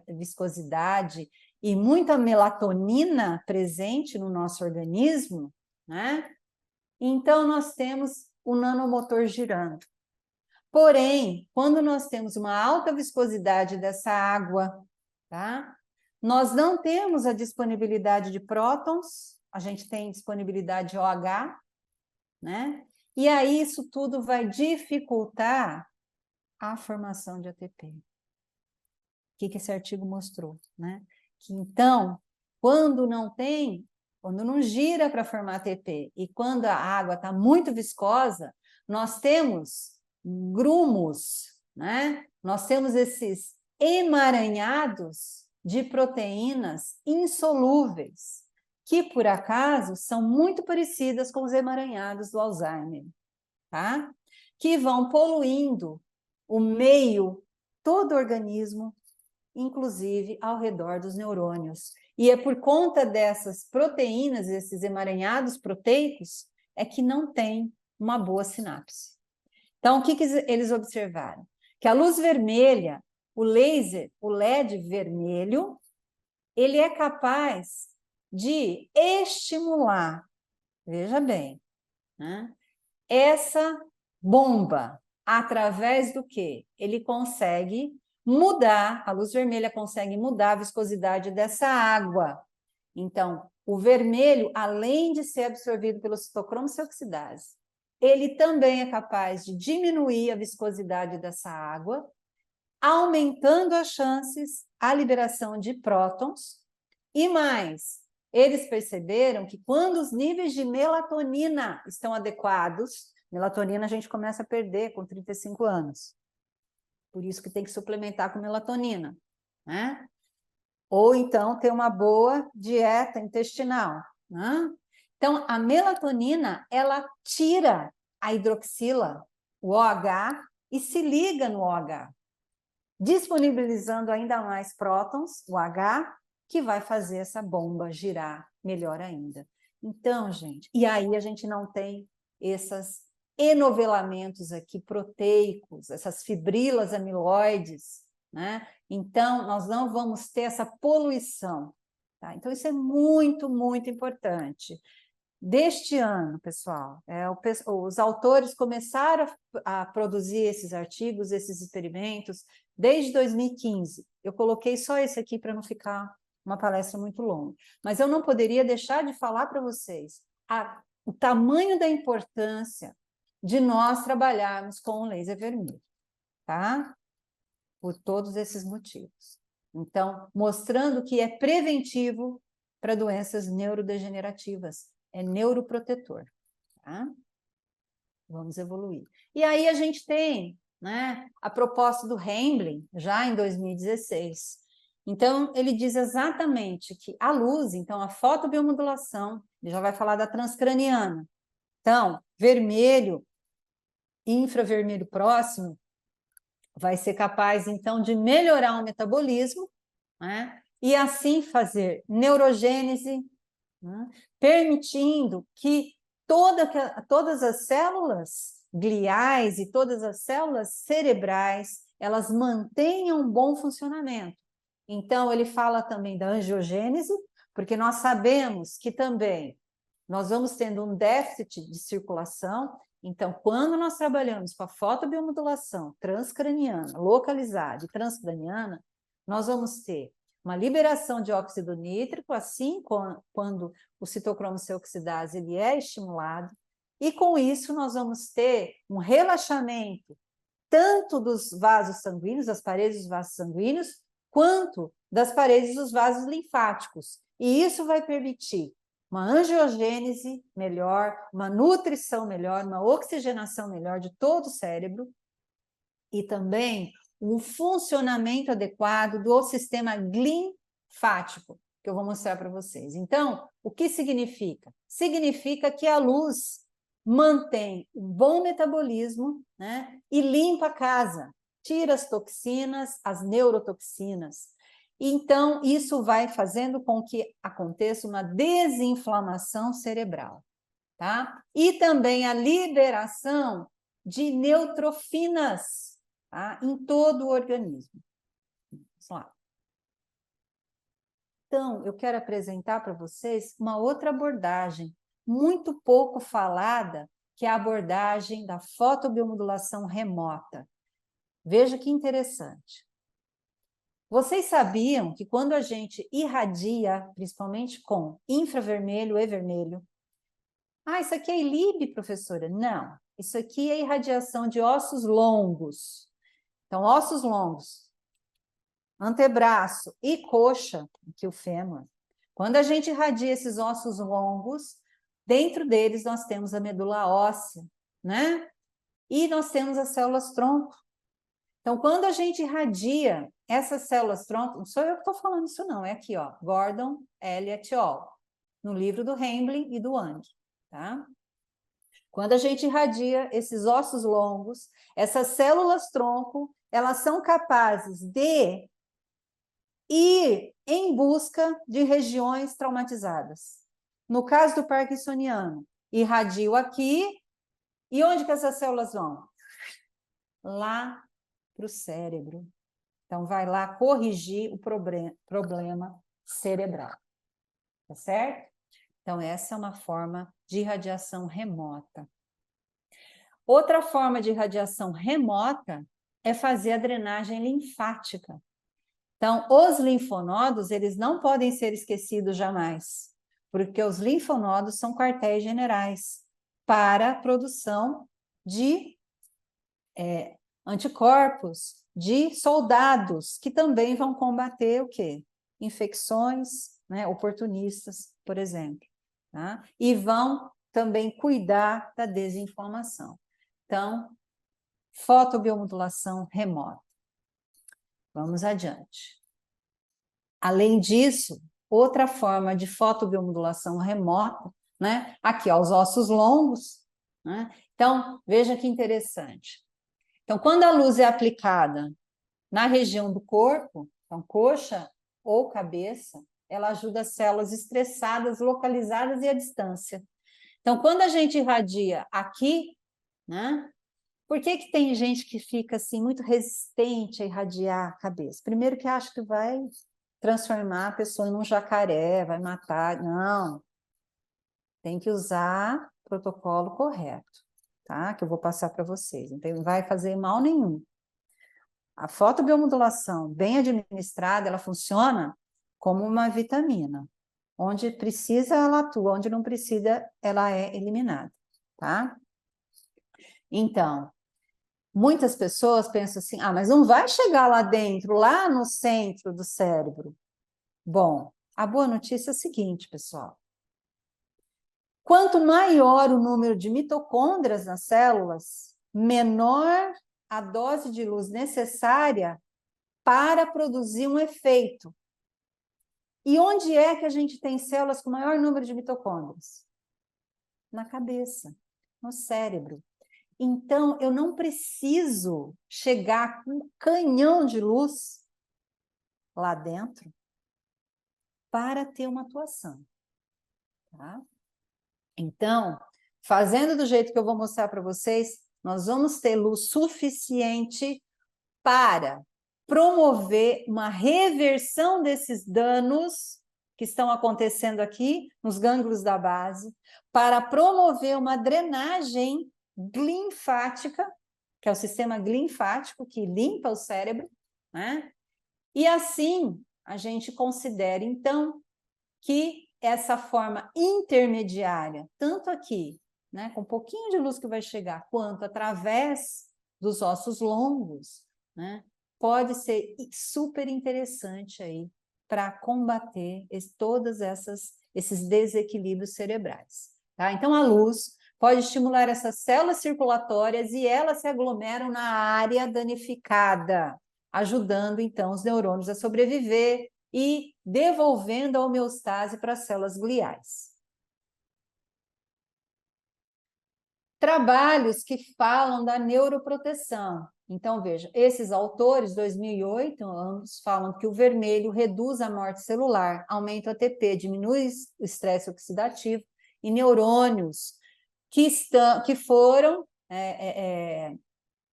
S1: viscosidade e muita melatonina presente no nosso organismo, né? Então, nós temos o nanomotor girando. Porém, quando nós temos uma alta viscosidade dessa água, tá? Nós não temos a disponibilidade de prótons, a gente tem disponibilidade de OH, né? E aí isso tudo vai dificultar a formação de ATP. O que esse artigo mostrou, né? Que então, quando não gira para formar ATP e quando a água está muito viscosa, nós temos grumos, né? Nós temos esses emaranhados de proteínas insolúveis, que por acaso são muito parecidas com os emaranhados do Alzheimer, tá? Que vão poluindo o meio, todo o organismo, inclusive ao redor dos neurônios. E é por conta dessas proteínas, esses emaranhados proteicos, é que não tem uma boa sinapse. Então, o que eles observaram? Que a luz vermelha, o laser, o LED vermelho, ele é capaz de estimular, veja bem, né, essa bomba, através do quê? Ele consegue mudar, a luz vermelha consegue mudar a viscosidade dessa água. Então, o vermelho, além de ser absorvido pelo citocromo C oxidase, ele também é capaz de diminuir a viscosidade dessa água, aumentando as chances, a liberação de prótons, e mais, eles perceberam que quando os níveis de melatonina estão adequados, melatonina a gente começa a perder com 35 anos. Por isso que tem que suplementar com melatonina, né? Ou então ter uma boa dieta intestinal, né? Então, a melatonina, ela tira a hidroxila, o OH, e se liga no OH, disponibilizando ainda mais prótons, o H, que vai fazer essa bomba girar melhor ainda. Então, gente, e aí a gente não tem esses enovelamentos aqui proteicos, essas fibrilas amiloides, né? Então, nós não vamos ter essa poluição, tá? Então, isso é muito, muito importante. deste ano, pessoal. Os autores começaram a produzir esses artigos, esses experimentos, desde 2015. Eu coloquei só esse aqui para não ficar uma palestra muito longa. Mas eu não poderia deixar de falar para vocês o tamanho da importância de nós trabalharmos com o laser vermelho, tá? Por todos esses motivos. Então, mostrando que é preventivo para doenças neurodegenerativas, é neuroprotetor, tá? Vamos evoluir. E aí a gente tem, né, a proposta do Hambling, já em 2016. Então, ele diz exatamente que a luz, então, a fotobiomodulação, ele já vai falar da transcraniana. Então, vermelho, infravermelho próximo, vai ser capaz, então, de melhorar o metabolismo, né? E assim fazer neurogênese, né? Permitindo que todas as células gliais e todas as células cerebrais, elas mantenham um bom funcionamento. Então, ele fala também da angiogênese, porque nós sabemos que também nós vamos tendo um déficit de circulação. Então, quando nós trabalhamos com a fotobiomodulação transcraniana, localizada e transcraniana, nós vamos ter uma liberação de óxido nítrico, assim quando o citocromo C oxidase ele é estimulado, e com isso nós vamos ter um relaxamento tanto dos vasos sanguíneos, das paredes dos vasos sanguíneos, quanto das paredes dos vasos linfáticos. E isso vai permitir uma angiogênese melhor, uma nutrição melhor, uma oxigenação melhor de todo o cérebro e também um funcionamento adequado do sistema linfático, que eu vou mostrar para vocês. Então, o que significa? Significa que a luz mantém um bom metabolismo, né, e limpa a casa, tira as toxinas, as neurotoxinas. Então, isso vai fazendo com que aconteça uma desinflamação cerebral, tá? E também a liberação de neutrofinas, tá? Em todo o organismo. Vamos lá. Então, eu quero apresentar para vocês uma outra abordagem, muito pouco falada, que é a abordagem da fotobiomodulação remota. Veja que interessante. Vocês sabiam que quando a gente irradia, principalmente com infravermelho e vermelho, isso aqui é ILIB, professora? Não, isso aqui é irradiação de ossos longos. Então, ossos longos, antebraço e coxa, aqui o fêmur. Quando a gente irradia esses ossos longos, dentro deles nós temos a medula óssea, né? E nós temos as células tronco. Então, quando a gente irradia essas células tronco, não sou eu que estou falando isso não, é aqui, ó, Gordon, Elliott, no livro do Hambling e do Wang, tá? Quando a gente irradia esses ossos longos, essas células tronco, elas são capazes de ir em busca de regiões traumatizadas. No caso do parkinsoniano, irradio aqui, e onde que essas células vão? Lá para o cérebro. Então, vai lá corrigir o problema cerebral. Tá certo? Então, essa é uma forma de irradiação remota. Outra forma de irradiação remota é fazer a drenagem linfática. Então, os linfonodos, eles não podem ser esquecidos jamais, porque os linfonodos são quartéis generais para a produção de anticorpos, de soldados, que também vão combater o quê? Infecções, né, oportunistas, por exemplo. Tá? E vão também cuidar da desinflamação. Então, fotobiomodulação remota. Vamos adiante. Além disso, outra forma de fotobiomodulação remota, né? Aqui, ó, os ossos longos, né? Então, veja que interessante. Então, quando a luz é aplicada na região do corpo, então coxa ou cabeça, ela ajuda as células estressadas, localizadas e à distância. Então, quando a gente irradia aqui, né? Por que que tem gente que fica assim muito resistente a irradiar a cabeça? Primeiro que acha que vai transformar a pessoa num jacaré, vai matar. Não. tem que usar o protocolo correto, tá? Que eu vou passar para vocês. Então, não vai fazer mal nenhum. A fotobiomodulação bem administrada, ela funciona como uma vitamina. Onde precisa, ela atua. Onde não precisa, ela é eliminada, tá? Então, muitas pessoas pensam assim, mas não vai chegar lá dentro, lá no centro do cérebro. Bom, a boa notícia é a seguinte, pessoal. Quanto maior o número de mitocôndrias nas células, menor a dose de luz necessária para produzir um efeito. E onde é que a gente tem células com maior número de mitocôndrias? Na cabeça, no cérebro. Então, eu não preciso chegar com um canhão de luz lá dentro para ter uma atuação. Tá? Então, fazendo do jeito que eu vou mostrar para vocês, nós vamos ter luz suficiente para promover uma reversão desses danos que estão acontecendo aqui nos gânglios da base, para promover uma drenagem linfática, que é o sistema linfático que limpa o cérebro, né? E assim a gente considera, então, que essa forma intermediária, tanto aqui, né, com um pouquinho de luz que vai chegar, quanto através dos ossos longos, né, pode ser super interessante aí para combater todos esses desequilíbrios cerebrais. Tá? Então, a luz pode estimular essas células circulatórias e elas se aglomeram na área danificada, ajudando, então, os neurônios a sobreviver e devolvendo a homeostase para as células gliais. Trabalhos que falam da neuroproteção. Então, veja, esses autores, 2008, ambos falam que o vermelho reduz a morte celular, aumenta o ATP, diminui o estresse oxidativo e neurônios que foram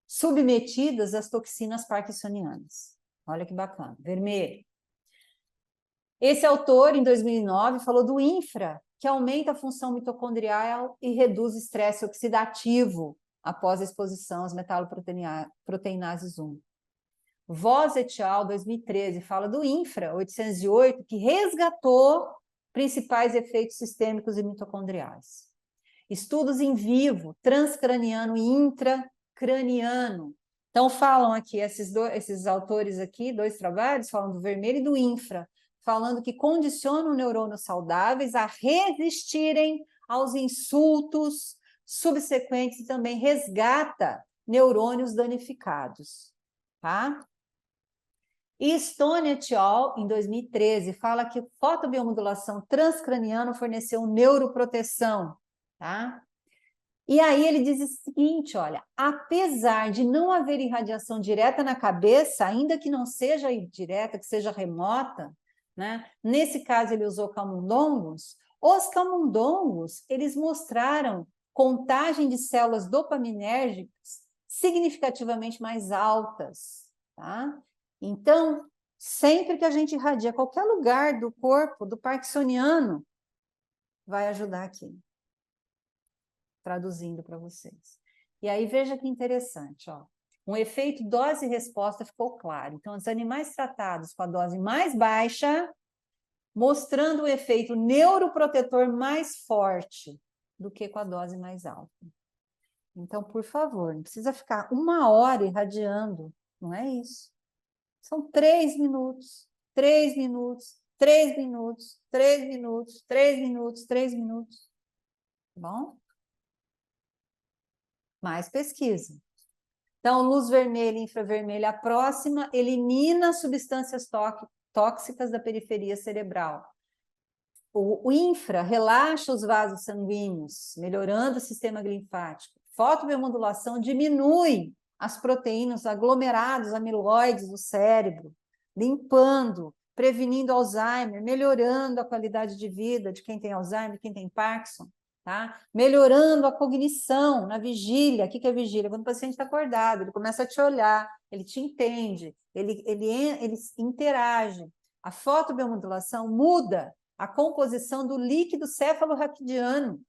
S1: submetidas às toxinas parkinsonianas. Olha que bacana, vermelho. Esse autor, em 2009, falou do infra, que aumenta a função mitocondrial e reduz o estresse oxidativo após a exposição às metaloproteinases 1. Voss et al., 2013, fala do infra, 808, que resgatou principais efeitos sistêmicos e mitocondriais. Estudos em vivo, transcraniano e intracraniano. Então, falam aqui, esses autores aqui, 2 trabalhos, falam do vermelho e do infra, falando que condicionam neurônios saudáveis a resistirem aos insultos subsequentes e também resgata neurônios danificados. Tá? E Stone et al., em 2013, fala que fotobiomodulação transcraniana forneceu neuroproteção. Tá? E aí ele diz o seguinte, olha, apesar de não haver irradiação direta na cabeça, ainda que não seja direta, que seja remota, né? Nesse caso ele usou camundongos, os camundongos, eles mostraram contagem de células dopaminérgicas significativamente mais altas, tá? Então, sempre que a gente irradia qualquer lugar do corpo, do parkinsoniano, vai ajudar aqui. Traduzindo para vocês. E aí, veja que interessante, ó. Um efeito dose e resposta ficou claro. Então, os animais tratados com a dose mais baixa, mostrando o efeito neuroprotetor mais forte do que com a dose mais alta. Então, por favor, não precisa ficar 1 hora irradiando, não é isso. São 3 minutos, 3 minutos, 3 minutos, 3 minutos, 3 minutos, 3 minutos. Tá bom? Mais pesquisa. Então, luz vermelha e infravermelha, a próxima elimina substâncias tóxicas da periferia cerebral. O infra relaxa os vasos sanguíneos, melhorando o sistema linfático. Fotobiomodulação diminui as proteínas, aglomerados amiloides do cérebro, limpando, prevenindo Alzheimer, melhorando a qualidade de vida de quem tem Alzheimer, quem tem Parkinson. Tá? Melhorando a cognição na vigília. O que é vigília? Quando o paciente está acordado, ele começa a te olhar, ele te entende, ele interage. A fotobiomodulação muda a composição do líquido cefalorraquidiano,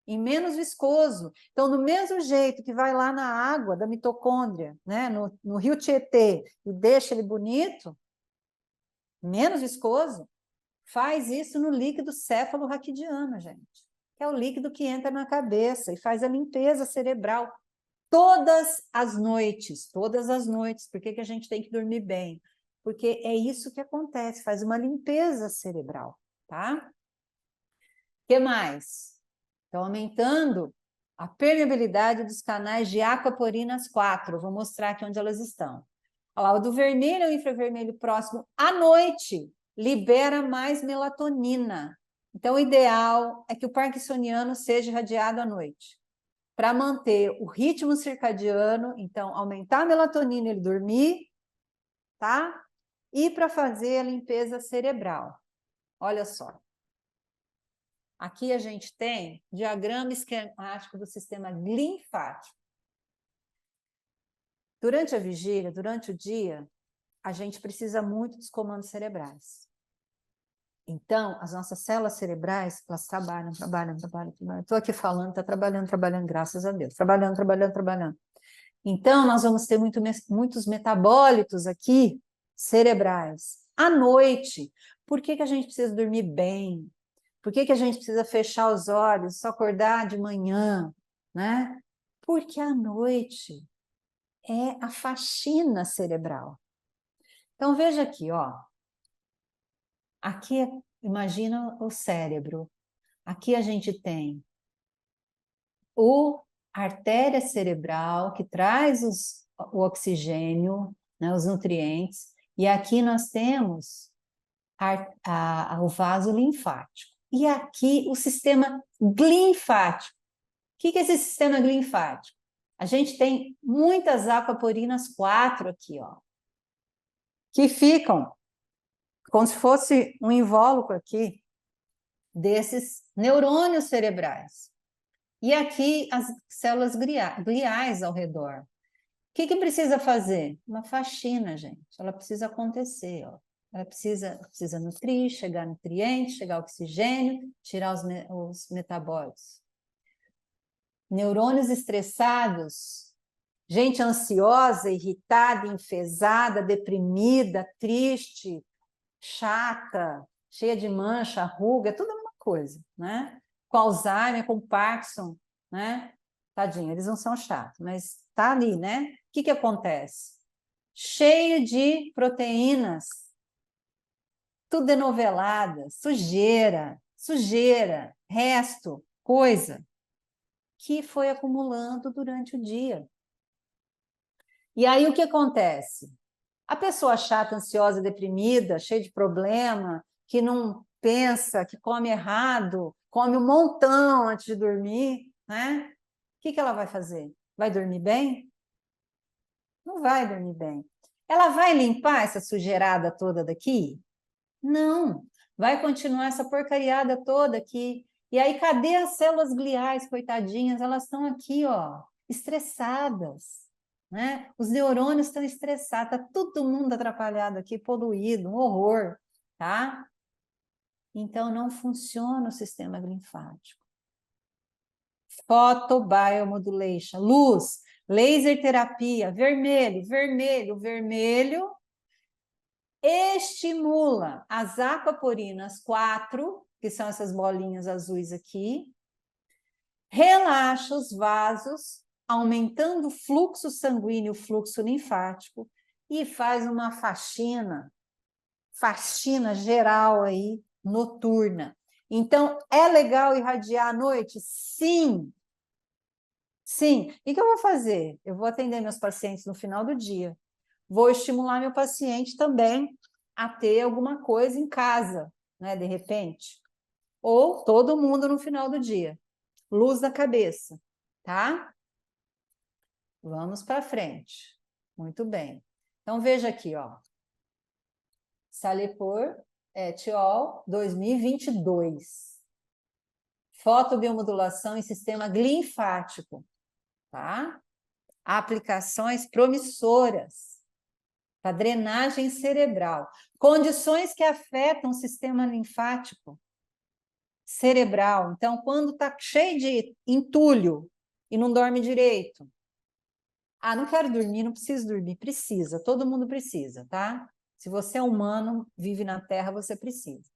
S1: e menos viscoso. Então, do mesmo jeito que vai lá na água da mitocôndria, né, no rio Tietê, e deixa ele bonito, menos viscoso, faz isso no líquido cefalorraquidiano, gente, que é o líquido que entra na cabeça e faz a limpeza cerebral todas as noites, todas as noites. Por que a gente tem que dormir bem? Porque é isso que acontece, faz uma limpeza cerebral, tá? O que mais? Então, aumentando a permeabilidade dos canais de aquaporinas 4. Vou mostrar aqui onde elas estão. Olha lá, o do vermelho ao infravermelho próximo à noite libera mais melatonina. Então, o ideal é que o parkinsoniano seja irradiado à noite, para manter o ritmo circadiano, então, aumentar a melatonina e ele dormir, tá? E para fazer a limpeza cerebral. Olha só. Aqui a gente tem diagrama esquemático do sistema linfático. Durante a vigília, durante o dia, a gente precisa muito dos comandos cerebrais. Então, as nossas células cerebrais, elas trabalham. Estou aqui falando, está trabalhando, graças a Deus. Trabalhando. Então, nós vamos ter muitos metabólitos aqui, cerebrais. À noite, por que a gente precisa dormir bem? Por que a gente precisa fechar os olhos, só acordar de manhã, né? Porque à noite é a faxina cerebral. Então, veja aqui, ó. Aqui, imagina o cérebro. Aqui a gente tem a artéria cerebral, que traz o oxigênio, né, os nutrientes, e aqui nós temos o vaso linfático. E aqui o sistema linfático. O que é esse sistema linfático? A gente tem muitas aquaporinas 4 aqui, ó, que ficam como se fosse um invólucro aqui desses neurônios cerebrais. E aqui as células gliais ao redor. O que precisa fazer? Uma faxina, gente. Ela precisa acontecer, ó. Ela precisa nutrir, chegar nutrientes, chegar oxigênio, tirar os metabólitos. Neurônios estressados, gente ansiosa, irritada, enfesada, deprimida, triste, chata, cheia de mancha, ruga, tudo a mesma coisa, né? Com Alzheimer, com Parkinson, né? Tadinho, eles não são chatos, mas tá ali, né? O que acontece? Cheio de proteínas, tudo denovelada, sujeira, resto, coisa que foi acumulando durante o dia. E aí o que acontece? A pessoa chata, ansiosa, deprimida, cheia de problema, que não pensa, que come errado, come um montão antes de dormir, né? O que ela vai fazer? Vai dormir bem? Não vai dormir bem. Ela vai limpar essa sujeirada toda daqui? Não. Vai continuar essa porcariada toda aqui. E aí, cadê as células gliais, coitadinhas? Elas estão aqui, ó, estressadas, né? Os neurônios estão estressados, tá todo mundo atrapalhado aqui, poluído, um horror, tá? Então, não funciona o sistema linfático. Photobiomodulation, luz, laser terapia, vermelho, estimula as aquaporinas 4, que são essas bolinhas azuis aqui, relaxa os vasos, aumentando o fluxo sanguíneo, o fluxo linfático, e faz uma faxina geral aí, noturna. Então, é legal irradiar à noite? Sim. Sim. E o que eu vou fazer? Eu vou atender meus pacientes no final do dia. Vou estimular meu paciente também a ter alguma coisa em casa, né, de repente. Ou todo mundo no final do dia. Luz na cabeça, tá? Vamos para frente. Muito bem. Então, veja aqui, ó. Salepor et al. 2022. Fotobiomodulação em sistema linfático, tá? Aplicações promissoras para drenagem cerebral. Condições que afetam o sistema linfático cerebral. Então, quando está cheio de entulho e não dorme direito, não quero dormir, não preciso dormir. Precisa, todo mundo precisa, tá? Se você é humano, vive na Terra, você precisa.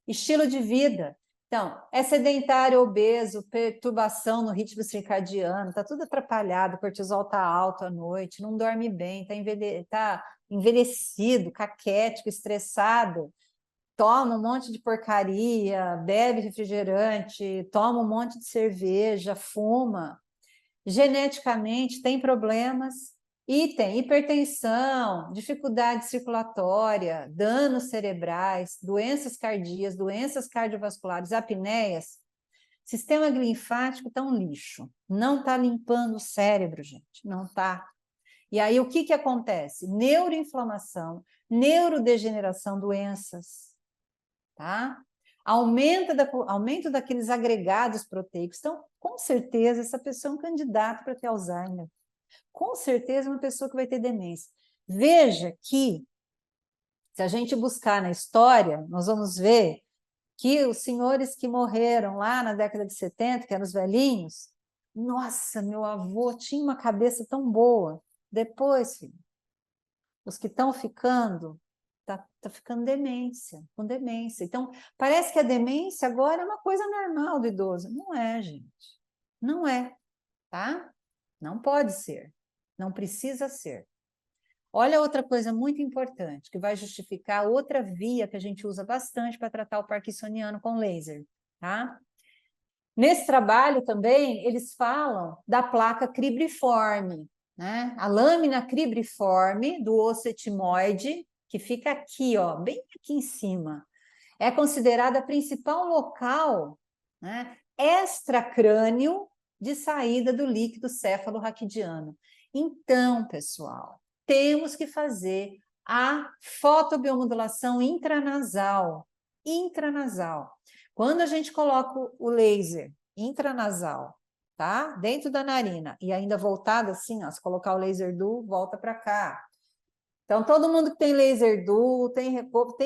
S1: Estilo de vida. Então, é sedentário, obeso, perturbação no ritmo circadiano, está tudo atrapalhado, o cortisol está alto à noite, não dorme bem, está envelhecido, caquético, estressado, toma um monte de porcaria, bebe refrigerante, toma um monte de cerveja, fuma. Geneticamente tem problemas e tem hipertensão, dificuldade circulatória, danos cerebrais, doenças cardíacas, doenças cardiovasculares, apneias. Sistema linfático está um lixo. Não está limpando o cérebro, gente. Não está. E aí o que acontece? Neuroinflamação, neurodegeneração, doenças. Tá? Aumento daqueles agregados proteicos. Então, com certeza, essa pessoa é um candidato para ter Alzheimer. Com certeza, uma pessoa que vai ter demência. Veja que, se a gente buscar na história, nós vamos ver que os senhores que morreram lá na década de 70, que eram os velhinhos, nossa, meu avô tinha uma cabeça tão boa. Depois, filho, os que estão ficando, tá ficando demência, com demência. Então, parece que a demência agora é uma coisa normal do idoso. Não é, gente. Não é, tá? Não pode ser. Não precisa ser. Olha outra coisa muito importante, que vai justificar outra via que a gente usa bastante para tratar o parkinsoniano com laser, tá? Nesse trabalho também, eles falam da placa cribriforme, né? A lâmina cribriforme do osso etimoide, que fica aqui, ó, bem aqui em cima, é considerada a principal local, né, extracrânio de saída do líquido céfalo-raquidiano. Então, pessoal, temos que fazer a fotobiomodulação intranasal. Intranasal. Quando a gente coloca o laser intranasal, tá? Dentro da narina, e ainda voltado assim, ó, se colocar o laser dual, volta para cá. Então, todo mundo que tem laser dual, tem recovery,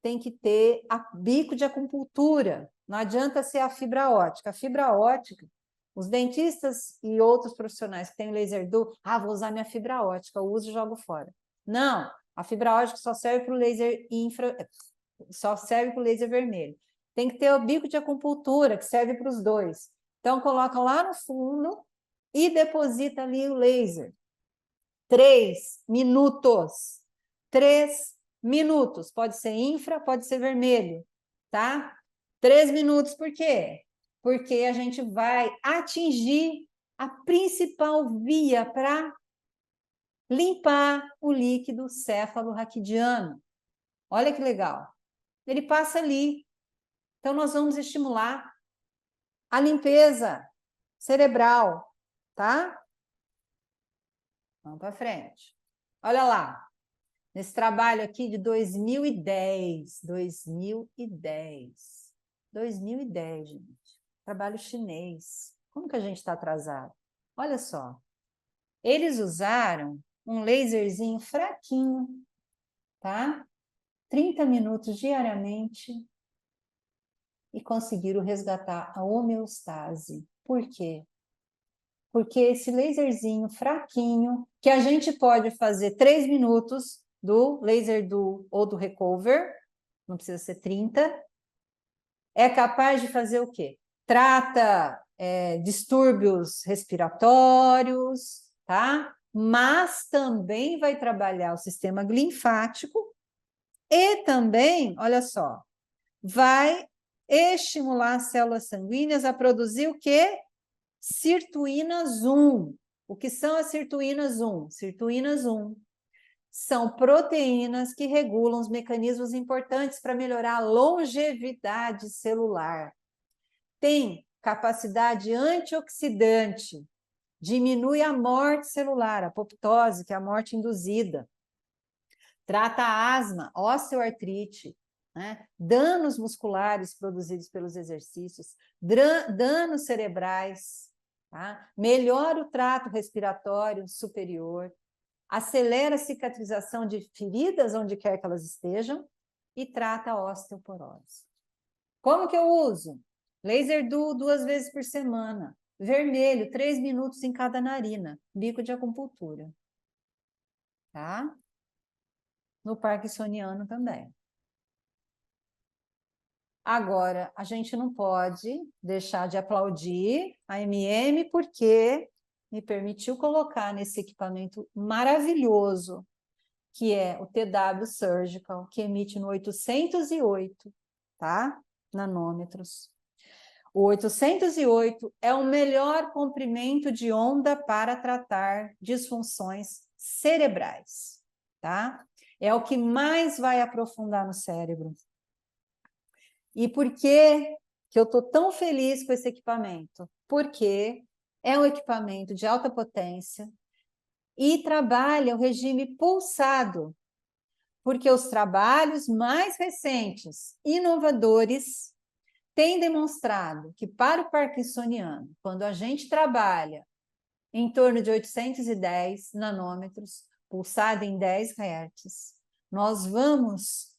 S1: tem que ter bico de acupuntura. Não adianta ser a fibra ótica. A fibra ótica, os dentistas e outros profissionais que têm laser dual, vou usar minha fibra ótica, eu uso e jogo fora. Não, a fibra ótica só serve para o laser só serve para o laser vermelho. Tem que ter o bico de acupuntura, que serve para os dois. Então, coloca lá no fundo e deposita ali o laser. 3 minutos. 3 minutos. Pode ser infra, pode ser vermelho, tá? 3 minutos, por quê? Porque a gente vai atingir a principal via para limpar o líquido céfalo-raquidiano. Olha que legal. Ele passa ali. Então, nós vamos estimular a limpeza cerebral, tá? Vamos para frente. Olha lá. Nesse trabalho aqui de 2010, 2010, gente. Trabalho chinês. Como que a gente está atrasado? Olha só. Eles usaram um laserzinho fraquinho, tá? 30 minutos diariamente e conseguiram resgatar a homeostase. Por quê? Porque esse laserzinho fraquinho, que a gente pode fazer 3 minutos do laser do ou do recover, não precisa ser 30, é capaz de fazer o quê? Trata distúrbios respiratórios, tá? Mas também vai trabalhar o sistema linfático e também, olha só, vai estimular as células sanguíneas a produzir o quê? Sirtuínas 1. O que são as sirtuínas 1? Sirtuínas 1 são proteínas que regulam os mecanismos importantes para melhorar a longevidade celular. Tem capacidade antioxidante, diminui a morte celular, a apoptose, que é a morte induzida. Trata a asma, osteoartrite, né? Danos musculares produzidos pelos exercícios, danos cerebrais, tá? Melhora o trato respiratório superior, acelera a cicatrização de feridas onde quer que elas estejam e trata a osteoporose. Como que eu uso? Laser Duo 2 vezes por semana. Vermelho, 3 minutos em cada narina. Bico de acupuntura. Tá? No parkinsoniano também. Agora, a gente não pode deixar de aplaudir a MM porque me permitiu colocar nesse equipamento maravilhoso, que é o TW Surgical, que emite no 808, tá? Nanômetros. O 808 é o melhor comprimento de onda para tratar disfunções cerebrais, tá? É o que mais vai aprofundar no cérebro. E por que eu estou tão feliz com esse equipamento? Porque é um equipamento de alta potência e trabalha o regime pulsado, porque os trabalhos mais recentes, inovadores, têm demonstrado que para o parkinsoniano, quando a gente trabalha em torno de 810 nanômetros, pulsado em 10 Hz, nós vamos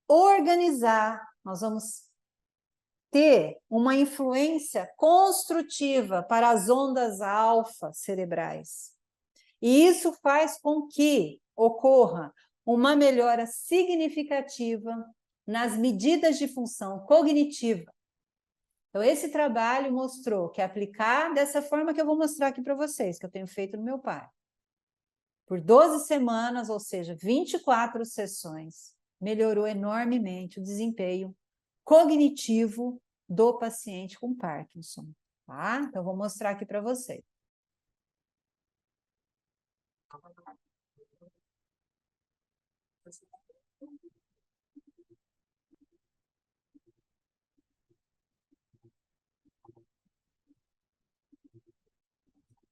S1: organizar, nós vamos ter uma influência construtiva para as ondas alfa cerebrais. E isso faz com que ocorra uma melhora significativa nas medidas de função cognitiva. Então, esse trabalho mostrou que aplicar dessa forma que eu vou mostrar aqui para vocês, que eu tenho feito no meu pai, por 12 semanas, ou seja, 24 sessões, melhorou enormemente o desempenho cognitivo do paciente com Parkinson, tá? Então, eu vou mostrar aqui para vocês.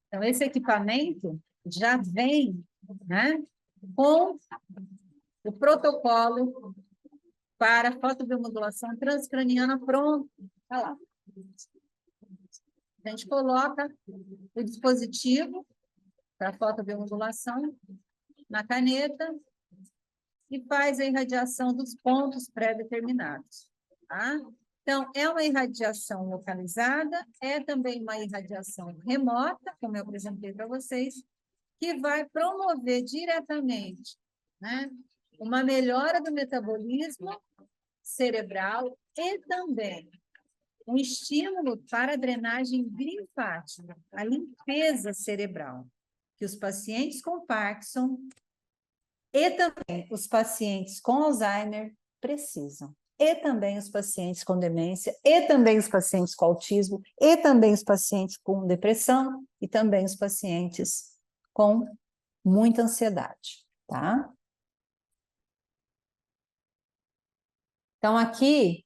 S1: Então, esse equipamento já vem, né, com o protocolo para fotobiomodulação transcraniana pronto. Olha lá. A gente coloca o dispositivo para fotobiomodulação na caneta e faz a irradiação dos pontos pré-determinados, tá? Então, é uma irradiação localizada, é também uma irradiação remota, como eu apresentei para vocês, que vai promover diretamente, né, uma melhora do metabolismo cerebral e também um estímulo para a drenagem linfática, a limpeza cerebral, que os pacientes com Parkinson e também os pacientes com Alzheimer precisam. E também os pacientes com demência, e também os pacientes com autismo, e também os pacientes com depressão, e também os pacientes com muita ansiedade, tá? Então, aqui,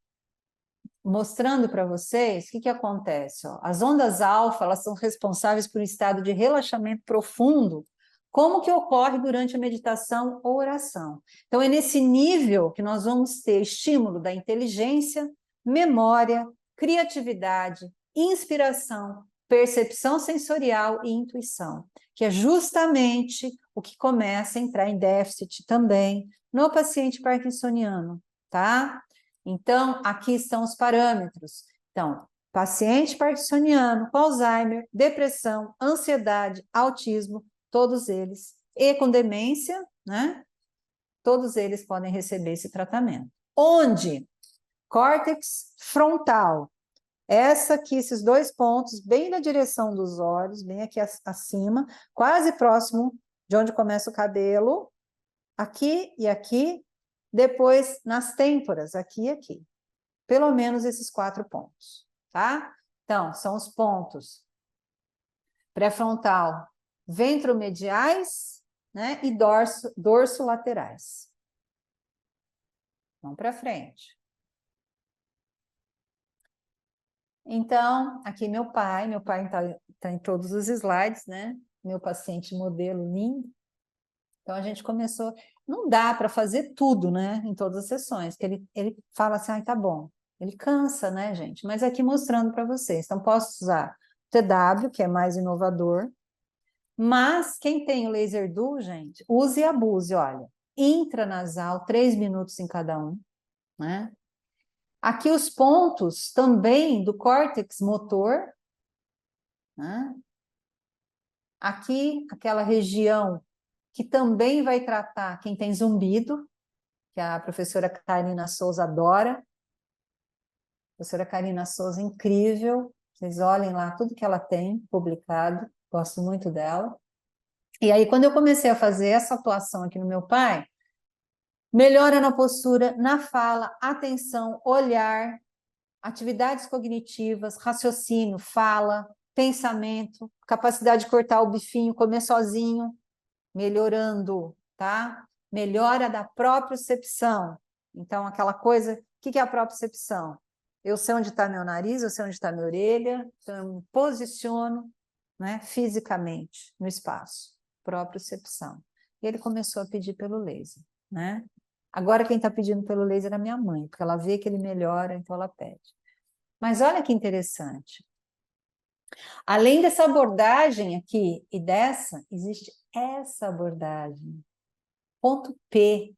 S1: mostrando para vocês o que acontece. Ó. As ondas alfa, elas são responsáveis por um estado de relaxamento profundo, como que ocorre durante a meditação ou oração. Então, é nesse nível que nós vamos ter estímulo da inteligência, memória, criatividade, inspiração, percepção sensorial e intuição, que é justamente o que começa a entrar em déficit também no paciente parkinsoniano, tá? Então, aqui estão os parâmetros. Então, paciente parkinsoniano com Alzheimer, depressão, ansiedade, autismo, todos eles, e com demência, né? Todos eles podem receber esse tratamento. Onde? Córtex frontal. Essa aqui, esses dois pontos, bem na direção dos olhos, bem aqui acima, quase próximo de onde começa o cabelo, aqui e aqui, depois nas têmporas, aqui e aqui. Pelo menos esses 4 pontos, tá? Então, são os pontos pré-frontal, ventromediais, né? E dorso-laterais. Vamos para frente. Então, aqui meu pai está em todos os slides, né? Meu paciente modelo lindo. Então, a gente começou... Não dá para fazer tudo, né? Em todas as sessões, que ele fala assim, ah, tá bom. Ele cansa, né, gente? Mas aqui mostrando para vocês. Então, posso usar TW, que é mais inovador, Mas quem tem o laser duo, gente, use e abuse, olha. Intranasal, 3 minutos em cada um, né? Aqui os pontos também do córtex motor, né? Aqui, aquela região que também vai tratar quem tem zumbido, que a professora Karina Souza adora. A professora Karina Souza, incrível. Vocês olhem lá tudo que ela tem publicado, gosto muito dela. E aí, quando eu comecei a fazer essa atuação aqui no meu pai, melhora na postura, na fala, atenção, olhar, atividades cognitivas, raciocínio, fala, pensamento, capacidade de cortar o bifinho, comer sozinho, melhorando, tá? Melhora da propriocepção. Então, aquela coisa, o que é a propriocepção? Eu sei onde está meu nariz, eu sei onde está minha orelha, então eu me posiciono, né, fisicamente no espaço. Propriocepção. E ele começou a pedir pelo laser, né? Agora quem está pedindo pelo laser é a minha mãe, porque ela vê que ele melhora, então ela pede. Mas olha que interessante. Além dessa abordagem aqui e dessa, existe essa abordagem. Ponto P.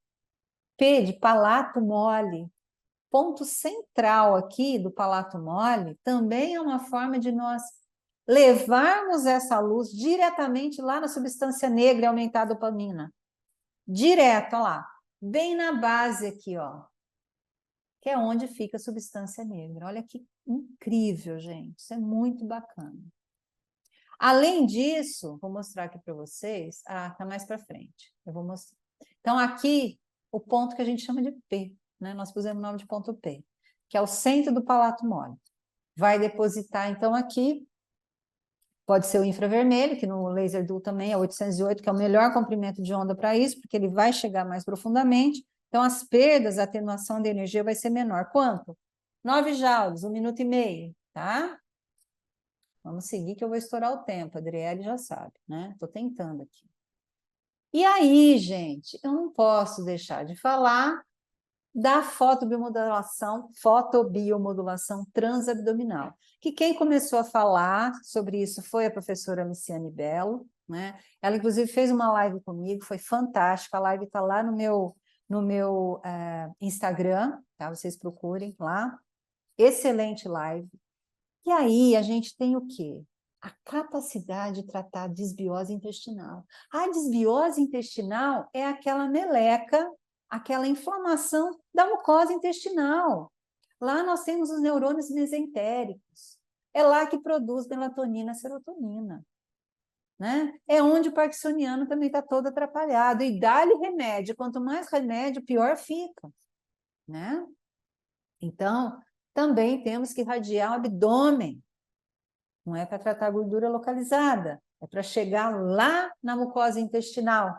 S1: P de palato mole. Ponto central aqui do palato mole também é uma forma de nós levarmos essa luz diretamente lá na substância negra e aumentar a dopamina. Direto, olha lá. Bem na base aqui, ó. Que é onde fica a substância negra. Olha que incrível, gente. Isso é muito bacana. Além disso, vou mostrar aqui para vocês. Ah, tá mais para frente. Eu vou mostrar. Então, aqui, o ponto que a gente chama de P, né? Nós pusemos o nome de ponto P, que é o centro do palato mole. Vai depositar, então, aqui. Pode ser o infravermelho, que no laser duo também é 808, que é o melhor comprimento de onda para isso, porque ele vai chegar mais profundamente. Então, as perdas, a atenuação de energia vai ser menor. Quanto? 9 joules, 1 minuto e meio, tá? Vamos seguir que eu vou estourar o tempo, a Adriele já sabe, né? Estou tentando aqui. E aí, gente, eu não posso deixar de falar da fotobiomodulação transabdominal, que quem começou a falar sobre isso foi a professora Luciane Bello, né? Ela, inclusive, fez uma live comigo, foi fantástica, a live está lá no meu Instagram, tá? Vocês procurem lá, excelente live. E aí a gente tem o quê? A capacidade de tratar a desbiose intestinal. A desbiose intestinal é aquela meleca, aquela inflamação da mucosa intestinal. Lá nós temos os neurônios mesentéricos. É lá que produz melatonina e serotonina. Né? É onde o parkinsoniano também está todo atrapalhado. E dá-lhe remédio. Quanto mais remédio, pior fica. Né? Então, também temos que irradiar o abdômen. Não é para tratar gordura localizada, é para chegar lá na mucosa intestinal,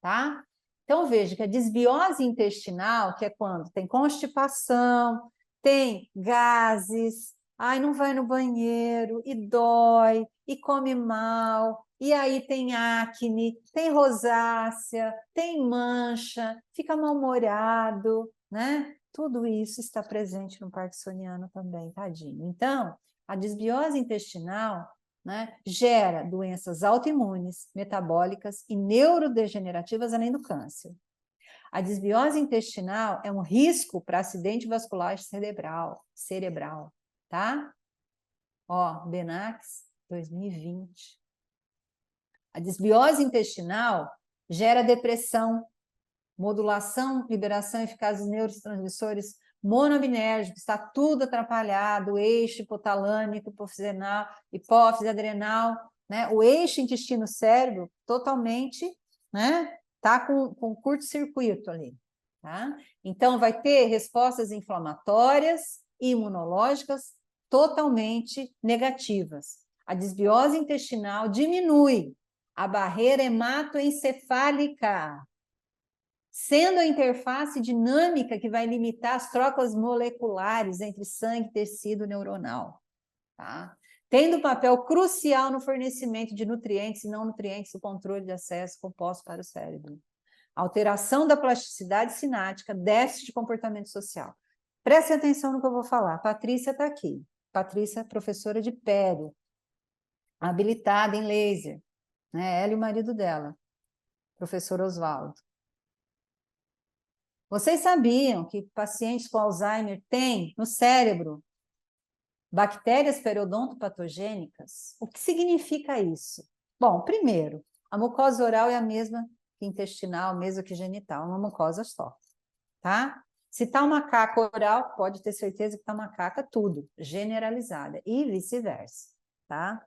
S1: tá? Então, veja que a desbiose intestinal, que é quando tem constipação, tem gases, ai, não vai no banheiro, e dói, e come mal, e aí tem acne, tem rosácea, tem mancha, fica mal-humorado, né? Tudo isso está presente no parkinsoniano também, tadinho. Então, a desbiose intestinal, né, gera doenças autoimunes, metabólicas e neurodegenerativas, além do câncer. A desbiose intestinal é um risco para acidente vascular cerebral, tá? Ó, Benax 2020. A desbiose intestinal gera depressão, modulação, liberação eficaz dos neurotransmissores monoaminérgicos, está tudo atrapalhado, o eixo hipotalâmico, hipófise adrenal, né? O eixo intestino-cérebro totalmente, né? Tá com curto-circuito ali, tá? Então, vai ter respostas inflamatórias e imunológicas totalmente negativas. A desbiose intestinal diminui a barreira hematoencefálica, sendo a interface dinâmica que vai limitar as trocas moleculares entre sangue e tecido neuronal, tá? Tendo um papel crucial no fornecimento de nutrientes e não nutrientes do controle de acesso composto para o cérebro. Alteração da plasticidade sináptica, déficit de comportamento social. Preste atenção no que eu vou falar. A Patrícia está aqui. Patrícia é professora de pério, habilitada em laser. né? Ela e o marido dela, professor Oswaldo. Vocês sabiam que pacientes com Alzheimer têm no cérebro bactérias periodontopatogênicas? O que significa isso? Bom, primeiro, a mucosa oral é a mesma que intestinal, a mesma que genital, uma mucosa só, tá? Se tá uma caca oral, pode ter certeza que tá uma caca tudo, generalizada, e vice-versa, tá?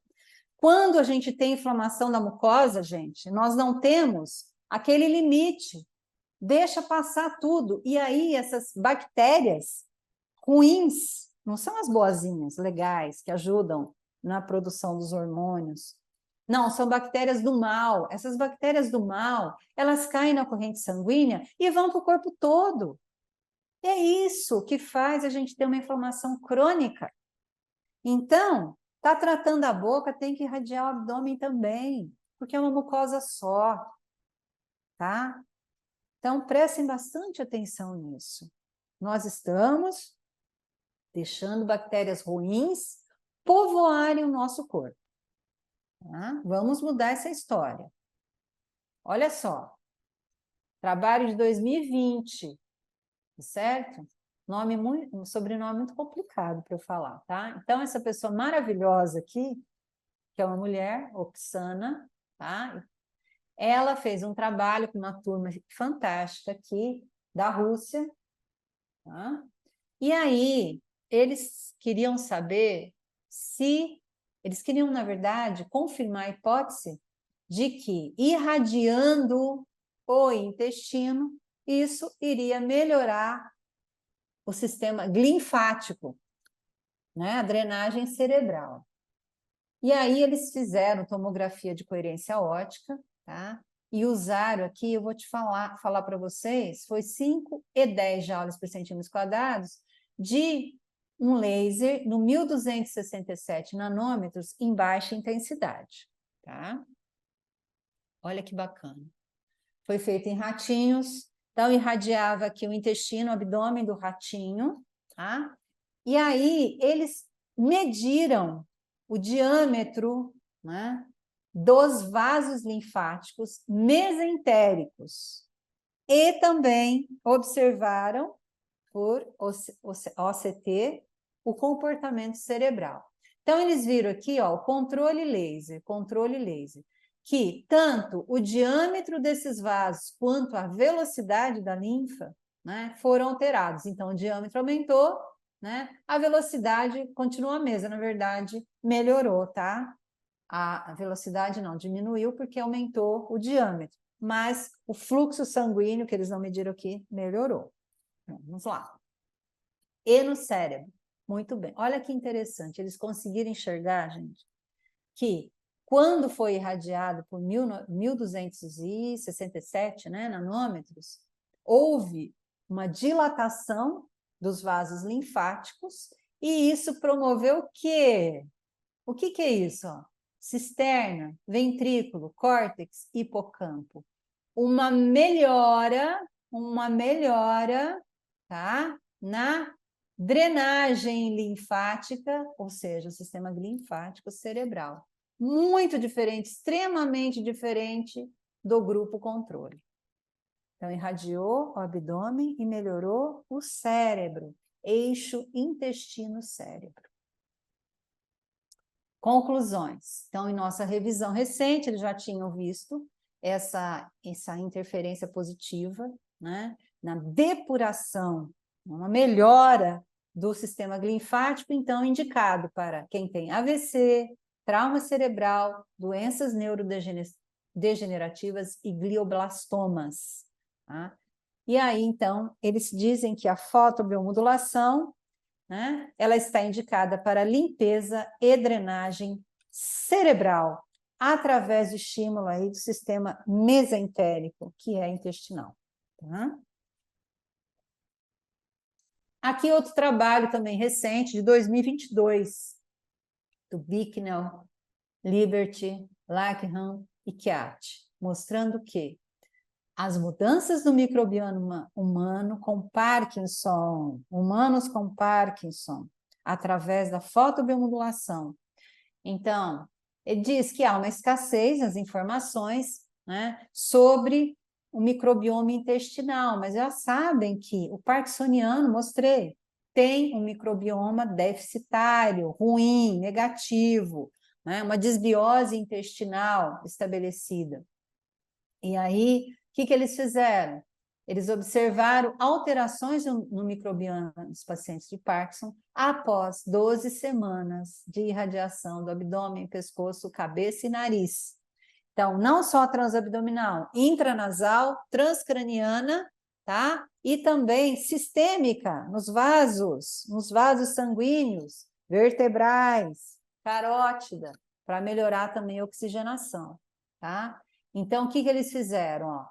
S1: Quando a gente tem inflamação da mucosa, gente, nós não temos aquele limite, deixa passar tudo, e aí essas bactérias ruins, não são as boazinhas, legais, que ajudam na produção dos hormônios. Não, são bactérias do mal. Essas bactérias do mal, elas caem na corrente sanguínea e vão para o corpo todo. E é isso que faz a gente ter uma inflamação crônica. Então, tá tratando a boca, tem que irradiar o abdômen também, porque é uma mucosa só, tá? Então, prestem bastante atenção nisso. Nós estamos deixando bactérias ruins povoarem o nosso corpo. Tá? Vamos mudar essa história. Olha só, trabalho de 2020, certo? Um sobrenome muito complicado para eu falar, tá? Então, essa pessoa maravilhosa aqui, que é uma mulher, Oksana, tá? Ela fez um trabalho com uma turma fantástica aqui da Rússia, tá? E aí, eles queriam saber se... Eles queriam, na verdade, confirmar a hipótese de que, irradiando o intestino, isso iria melhorar o sistema linfático, né? A drenagem cerebral. E aí eles fizeram tomografia de coerência óptica, tá? E usaram aqui, eu vou te falar para vocês, foi 5 e 10 joules por centímetros quadrados de um laser no 1267 nanômetros em baixa intensidade, tá? Olha que bacana. Foi feito em ratinhos, então irradiava aqui o intestino, o abdômen do ratinho, tá? E aí eles mediram o diâmetro, né, dos vasos linfáticos mesentéricos e também observaram por OCT o comportamento cerebral. Então, eles viram aqui, ó, o controle laser, que tanto o diâmetro desses vasos quanto a velocidade da linfa, né, foram alterados. Então, o diâmetro aumentou, né, a velocidade continua a mesma, na verdade, melhorou, tá? A velocidade não diminuiu porque aumentou o diâmetro, mas o fluxo sanguíneo, que eles não mediram aqui, melhorou. Vamos lá. E no cérebro. Muito bem. Olha que interessante. Eles conseguiram enxergar, gente, que quando foi irradiado por 1267, né, nanômetros, houve uma dilatação dos vasos linfáticos e isso promoveu o quê? O que é isso? Ó? Cisterna, ventrículo, córtex, hipocampo. Uma melhora, tá? Na drenagem linfática, ou seja, o sistema linfático cerebral. Muito diferente, extremamente diferente do grupo controle. Então, irradiou o abdômen e melhorou o cérebro, eixo intestino-cérebro. Conclusões. Então, em nossa revisão recente, eles já tinham visto essa interferência positiva, né, na depuração, uma melhora do sistema linfático, então, indicado para quem tem AVC, trauma cerebral, doenças neurodegenerativas e glioblastomas. Tá? E aí, então, eles dizem que a fotobiomodulação, né, ela está indicada para limpeza e drenagem cerebral, através do estímulo aí do sistema mesentérico, que é intestinal. Tá? Aqui outro trabalho também recente, de 2022, do Bicknell, Liberty, Lackham e Chiatti, mostrando que as mudanças do microbioma humano com Parkinson, humanos com Parkinson, através da fotobiomodulação. Então, Ele diz que há uma escassez nas informações, né, sobre o microbioma intestinal, mas já sabem que o parkinsoniano, mostrei, tem um microbioma deficitário, ruim, negativo, né, uma desbiose intestinal estabelecida. E aí, o que eles fizeram? Eles observaram alterações no microbioma dos pacientes de Parkinson após 12 semanas de irradiação do abdômen, pescoço, cabeça e nariz. Então, não só transabdominal, intranasal, transcraniana, tá? E também sistêmica, nos vasos sanguíneos, vertebrais, carótida, para melhorar também a oxigenação, tá? Então, o que eles fizeram? Ó,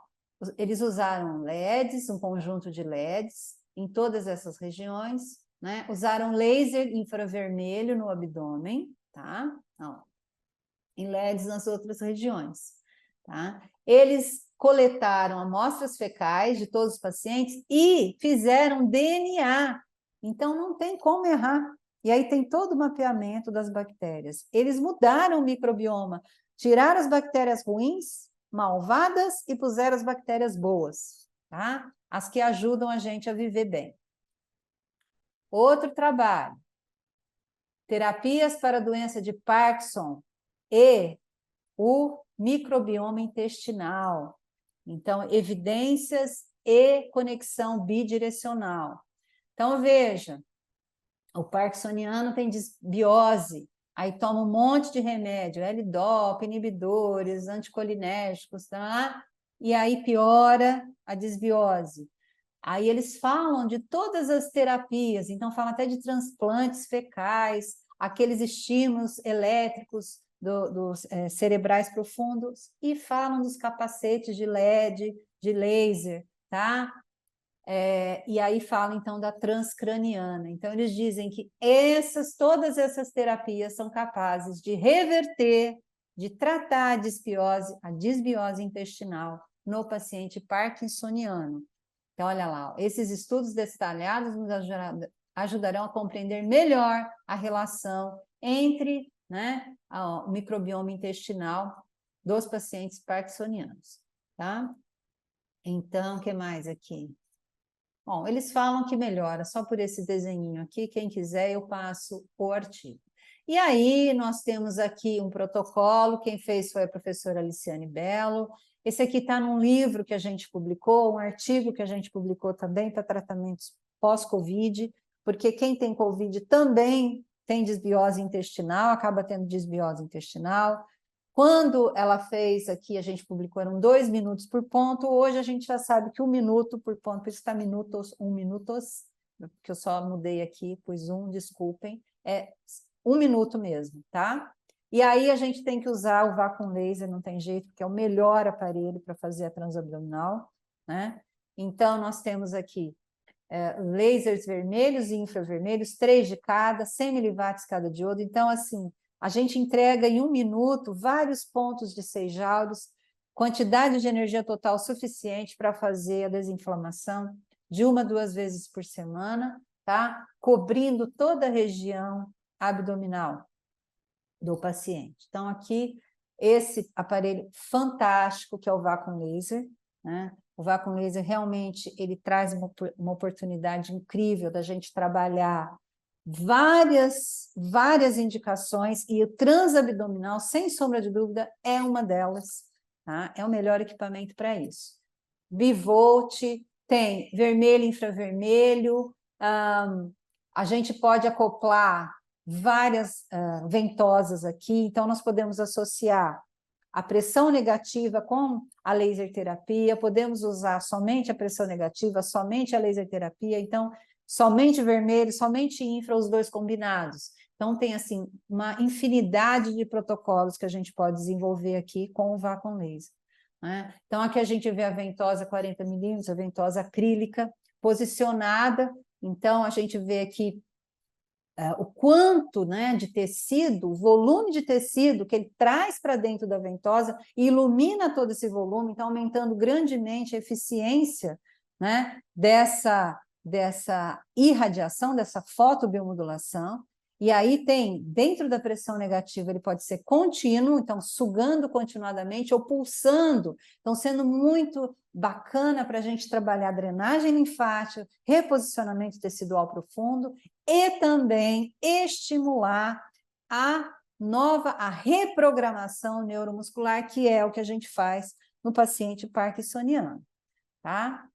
S1: eles usaram LEDs, um conjunto de LEDs, em todas essas regiões, né? Usaram laser infravermelho no abdômen, tá? Ó, em LEDs nas outras regiões, tá? Eles coletaram amostras fecais de todos os pacientes e fizeram DNA. Então, não tem como errar. E aí tem todo o mapeamento das bactérias. Eles mudaram o microbioma, tiraram as bactérias ruins, malvadas, e puseram as bactérias boas, tá? As que ajudam a gente a viver bem. Outro trabalho. Terapias para a doença de Parkinson e o microbioma intestinal. Então, evidências e conexão bidirecional. Então, veja, o parkinsoniano tem desbiose, aí toma um monte de remédio, L-DOPA, inibidores, anticolinérgicos, tá? E aí piora a desbiose. Aí eles falam de todas as terapias, então falam até de transplantes fecais, aqueles estímulos elétricos dos cerebrais profundos, e falam dos capacetes de LED, de laser, tá? E aí falam, então, da transcraniana. Então, eles dizem que todas essas terapias são capazes de reverter, de tratar a desbiose intestinal no paciente parkinsoniano. Então, olha lá, esses estudos detalhados nos ajudarão a compreender melhor a relação entre, né, o microbioma intestinal dos pacientes parkinsonianos, tá? Então, o que mais aqui? Bom, eles falam que melhora, só por esse desenhinho aqui, quem quiser eu passo o artigo. E aí, nós temos aqui um protocolo, quem fez foi a professora Aliciane Bello. Esse aqui está num livro que a gente publicou, um artigo que a gente publicou também para tratamentos pós-Covid, porque quem tem Covid também tem desbiose intestinal, acaba tendo desbiose intestinal. Quando ela fez aqui, a gente publicou, eram 2 minutos por ponto, hoje a gente já sabe que 1 minuto por ponto, por isso está minutos, 1 minutos, porque eu só mudei aqui, pus 1, desculpem, é 1 minuto mesmo, tá? E aí a gente tem que usar o vácuo laser, não tem jeito, porque é o melhor aparelho para fazer a transabdominal, né? Então, nós temos aqui lasers vermelhos e infravermelhos, 3 de cada, 100 miliwatts cada diodo. Então, assim, a gente entrega em 1 minuto vários pontos de Sejauros, quantidade de energia total suficiente para fazer a desinflamação de 1 a 2 vezes por semana, tá? Cobrindo toda a região abdominal do paciente. Então, aqui, esse aparelho fantástico, que é o vácuo laser, né? O vácuo laser realmente ele traz uma oportunidade incrível da gente trabalhar várias indicações, e o transabdominal, sem sombra de dúvida, é uma delas, tá? É o melhor equipamento para isso. Bivolt, tem vermelho e infravermelho, a gente pode acoplar várias ventosas aqui, então nós podemos associar a pressão negativa com a laser terapia, podemos usar somente a pressão negativa, somente a laser terapia, então somente vermelho, somente infra, os dois combinados. Então tem assim uma infinidade de protocolos que a gente pode desenvolver aqui com o vácuo laser, né? Então aqui a gente vê a ventosa 40 milímetros, a ventosa acrílica posicionada, então a gente vê aqui o quanto, né, de tecido, o volume de tecido que ele traz para dentro da ventosa e ilumina todo esse volume, então aumentando grandemente a eficiência, né, dessa irradiação, dessa fotobiomodulação. E aí tem, dentro da pressão negativa, ele pode ser contínuo, então sugando continuadamente ou pulsando, então sendo muito bacana para a gente trabalhar drenagem linfática, reposicionamento tecidual profundo e também estimular a reprogramação neuromuscular, que é o que a gente faz no paciente parkinsoniano, tá?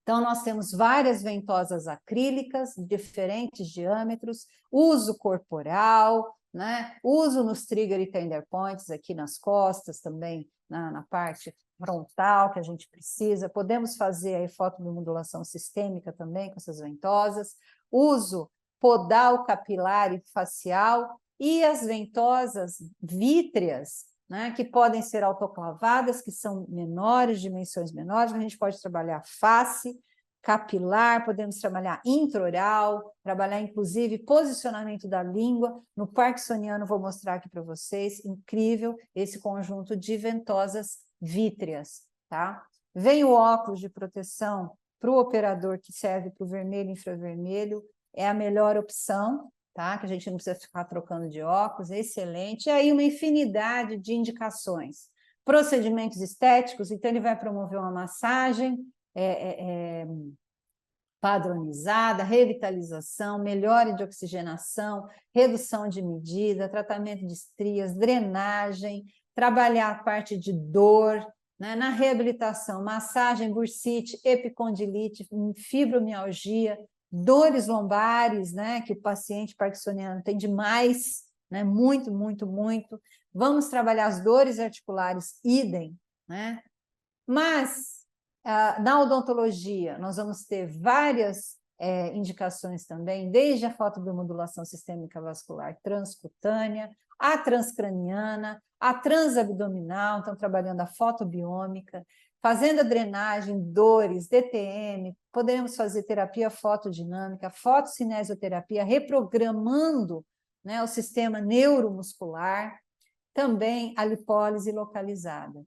S1: Então, nós temos várias ventosas acrílicas, diferentes diâmetros, uso corporal, né? Uso nos trigger e tender points, aqui nas costas também, na parte frontal que a gente precisa. Podemos fazer aí fotobiomodulação sistêmica também com essas ventosas. Uso podal, capilar e facial, e as ventosas vítreas, né, que podem ser autoclavadas, que são menores, dimensões menores, mas a gente pode trabalhar face, capilar, podemos trabalhar intraoral, trabalhar inclusive posicionamento da língua. No parkinsoniano, vou mostrar aqui para vocês, incrível esse conjunto de ventosas vítreas, tá? Vem o óculos de proteção para o operador, que serve para o vermelho e infravermelho, é a melhor opção, tá? Que a gente não precisa ficar trocando de óculos, excelente. E aí uma infinidade de indicações. Procedimentos estéticos, então ele vai promover uma massagem padronizada, revitalização, melhora de oxigenação, redução de medida, tratamento de estrias, drenagem, trabalhar a parte de dor, né? Na reabilitação, massagem, bursite, epicondilite, fibromialgia, dores lombares, né, que o paciente parkinsoniano tem demais, né, muito, muito, muito. Vamos trabalhar as dores articulares, idem, né? Mas, na odontologia, nós vamos ter várias indicações também, desde a fotobiomodulação sistêmica vascular transcutânea, a transcraniana, a transabdominal, então trabalhando a fotobiômica, fazendo a drenagem, dores, DTM, podemos fazer terapia fotodinâmica, fotocinesiotterapia, reprogramando, né, o sistema neuromuscular, também a lipólise localizada.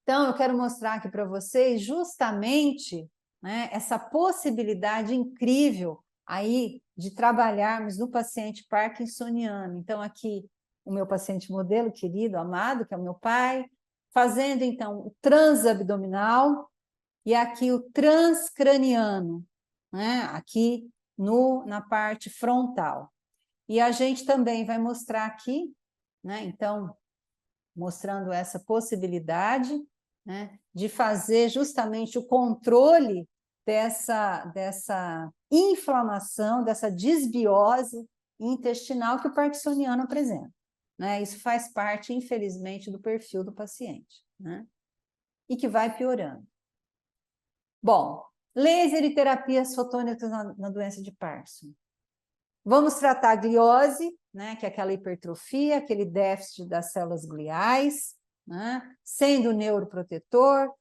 S1: Então, eu quero mostrar aqui para vocês justamente, né, essa possibilidade incrível aí de trabalharmos no paciente parkinsoniano. Então, aqui o meu paciente modelo querido, amado, que é o meu pai, fazendo então o transabdominal e aqui o transcraniano, né, aqui na parte frontal. E a gente também vai mostrar aqui, né, então, mostrando essa possibilidade, né, de fazer justamente o controle dessa inflamação, dessa desbiose intestinal que o parkinsoniano apresenta, né? Isso faz parte, infelizmente, do perfil do paciente, né? E que vai piorando. Bom, laser e terapias fotônicas na doença de Parkinson. Vamos tratar a gliose, né, que é aquela hipertrofia, aquele déficit das células gliais, né, sendo neuroprotetor,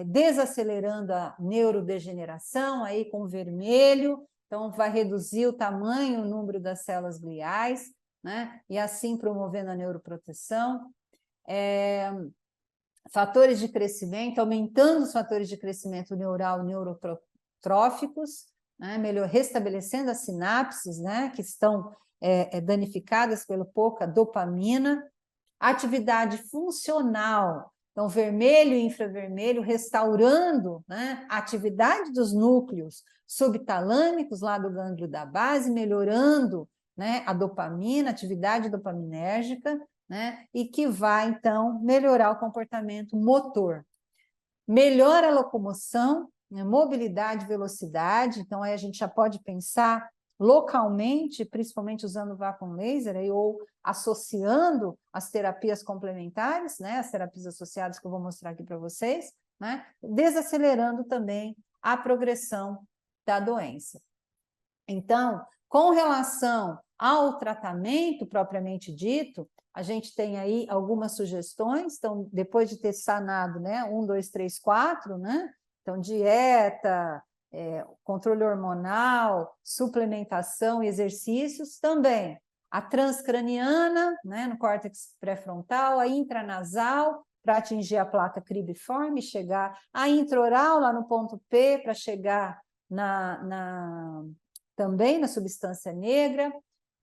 S1: desacelerando a neurodegeneração, aí com vermelho, então vai reduzir o tamanho, o número das células gliais, né, e assim promovendo a neuroproteção. Fatores de crescimento, aumentando os fatores de crescimento neural e neurotróficos, né, restabelecendo as sinapses, né, que estão danificadas pela pouca dopamina, atividade funcional, então vermelho e infravermelho, restaurando, né, a atividade dos núcleos subtalâmicos lá do gânglio da base, melhorando, né, a dopamina, atividade dopaminérgica, né, e que vai, então, melhorar o comportamento motor. Melhora a locomoção, né, mobilidade, velocidade, então aí a gente já pode pensar localmente, principalmente usando vácuo laser, aí, ou associando as terapias complementares, né, as terapias associadas que eu vou mostrar aqui para vocês, né, desacelerando também a progressão da doença. Então, com relação ao tratamento propriamente dito, a gente tem aí algumas sugestões. Então, depois de ter sanado, né, 1, 2, 3, 4, né? Então, dieta, controle hormonal, suplementação e exercícios, também a transcraniana, né, no córtex pré-frontal, a intranasal, para atingir a placa cribriforme, chegar a intraoral, lá no ponto P, para chegar também na substância negra.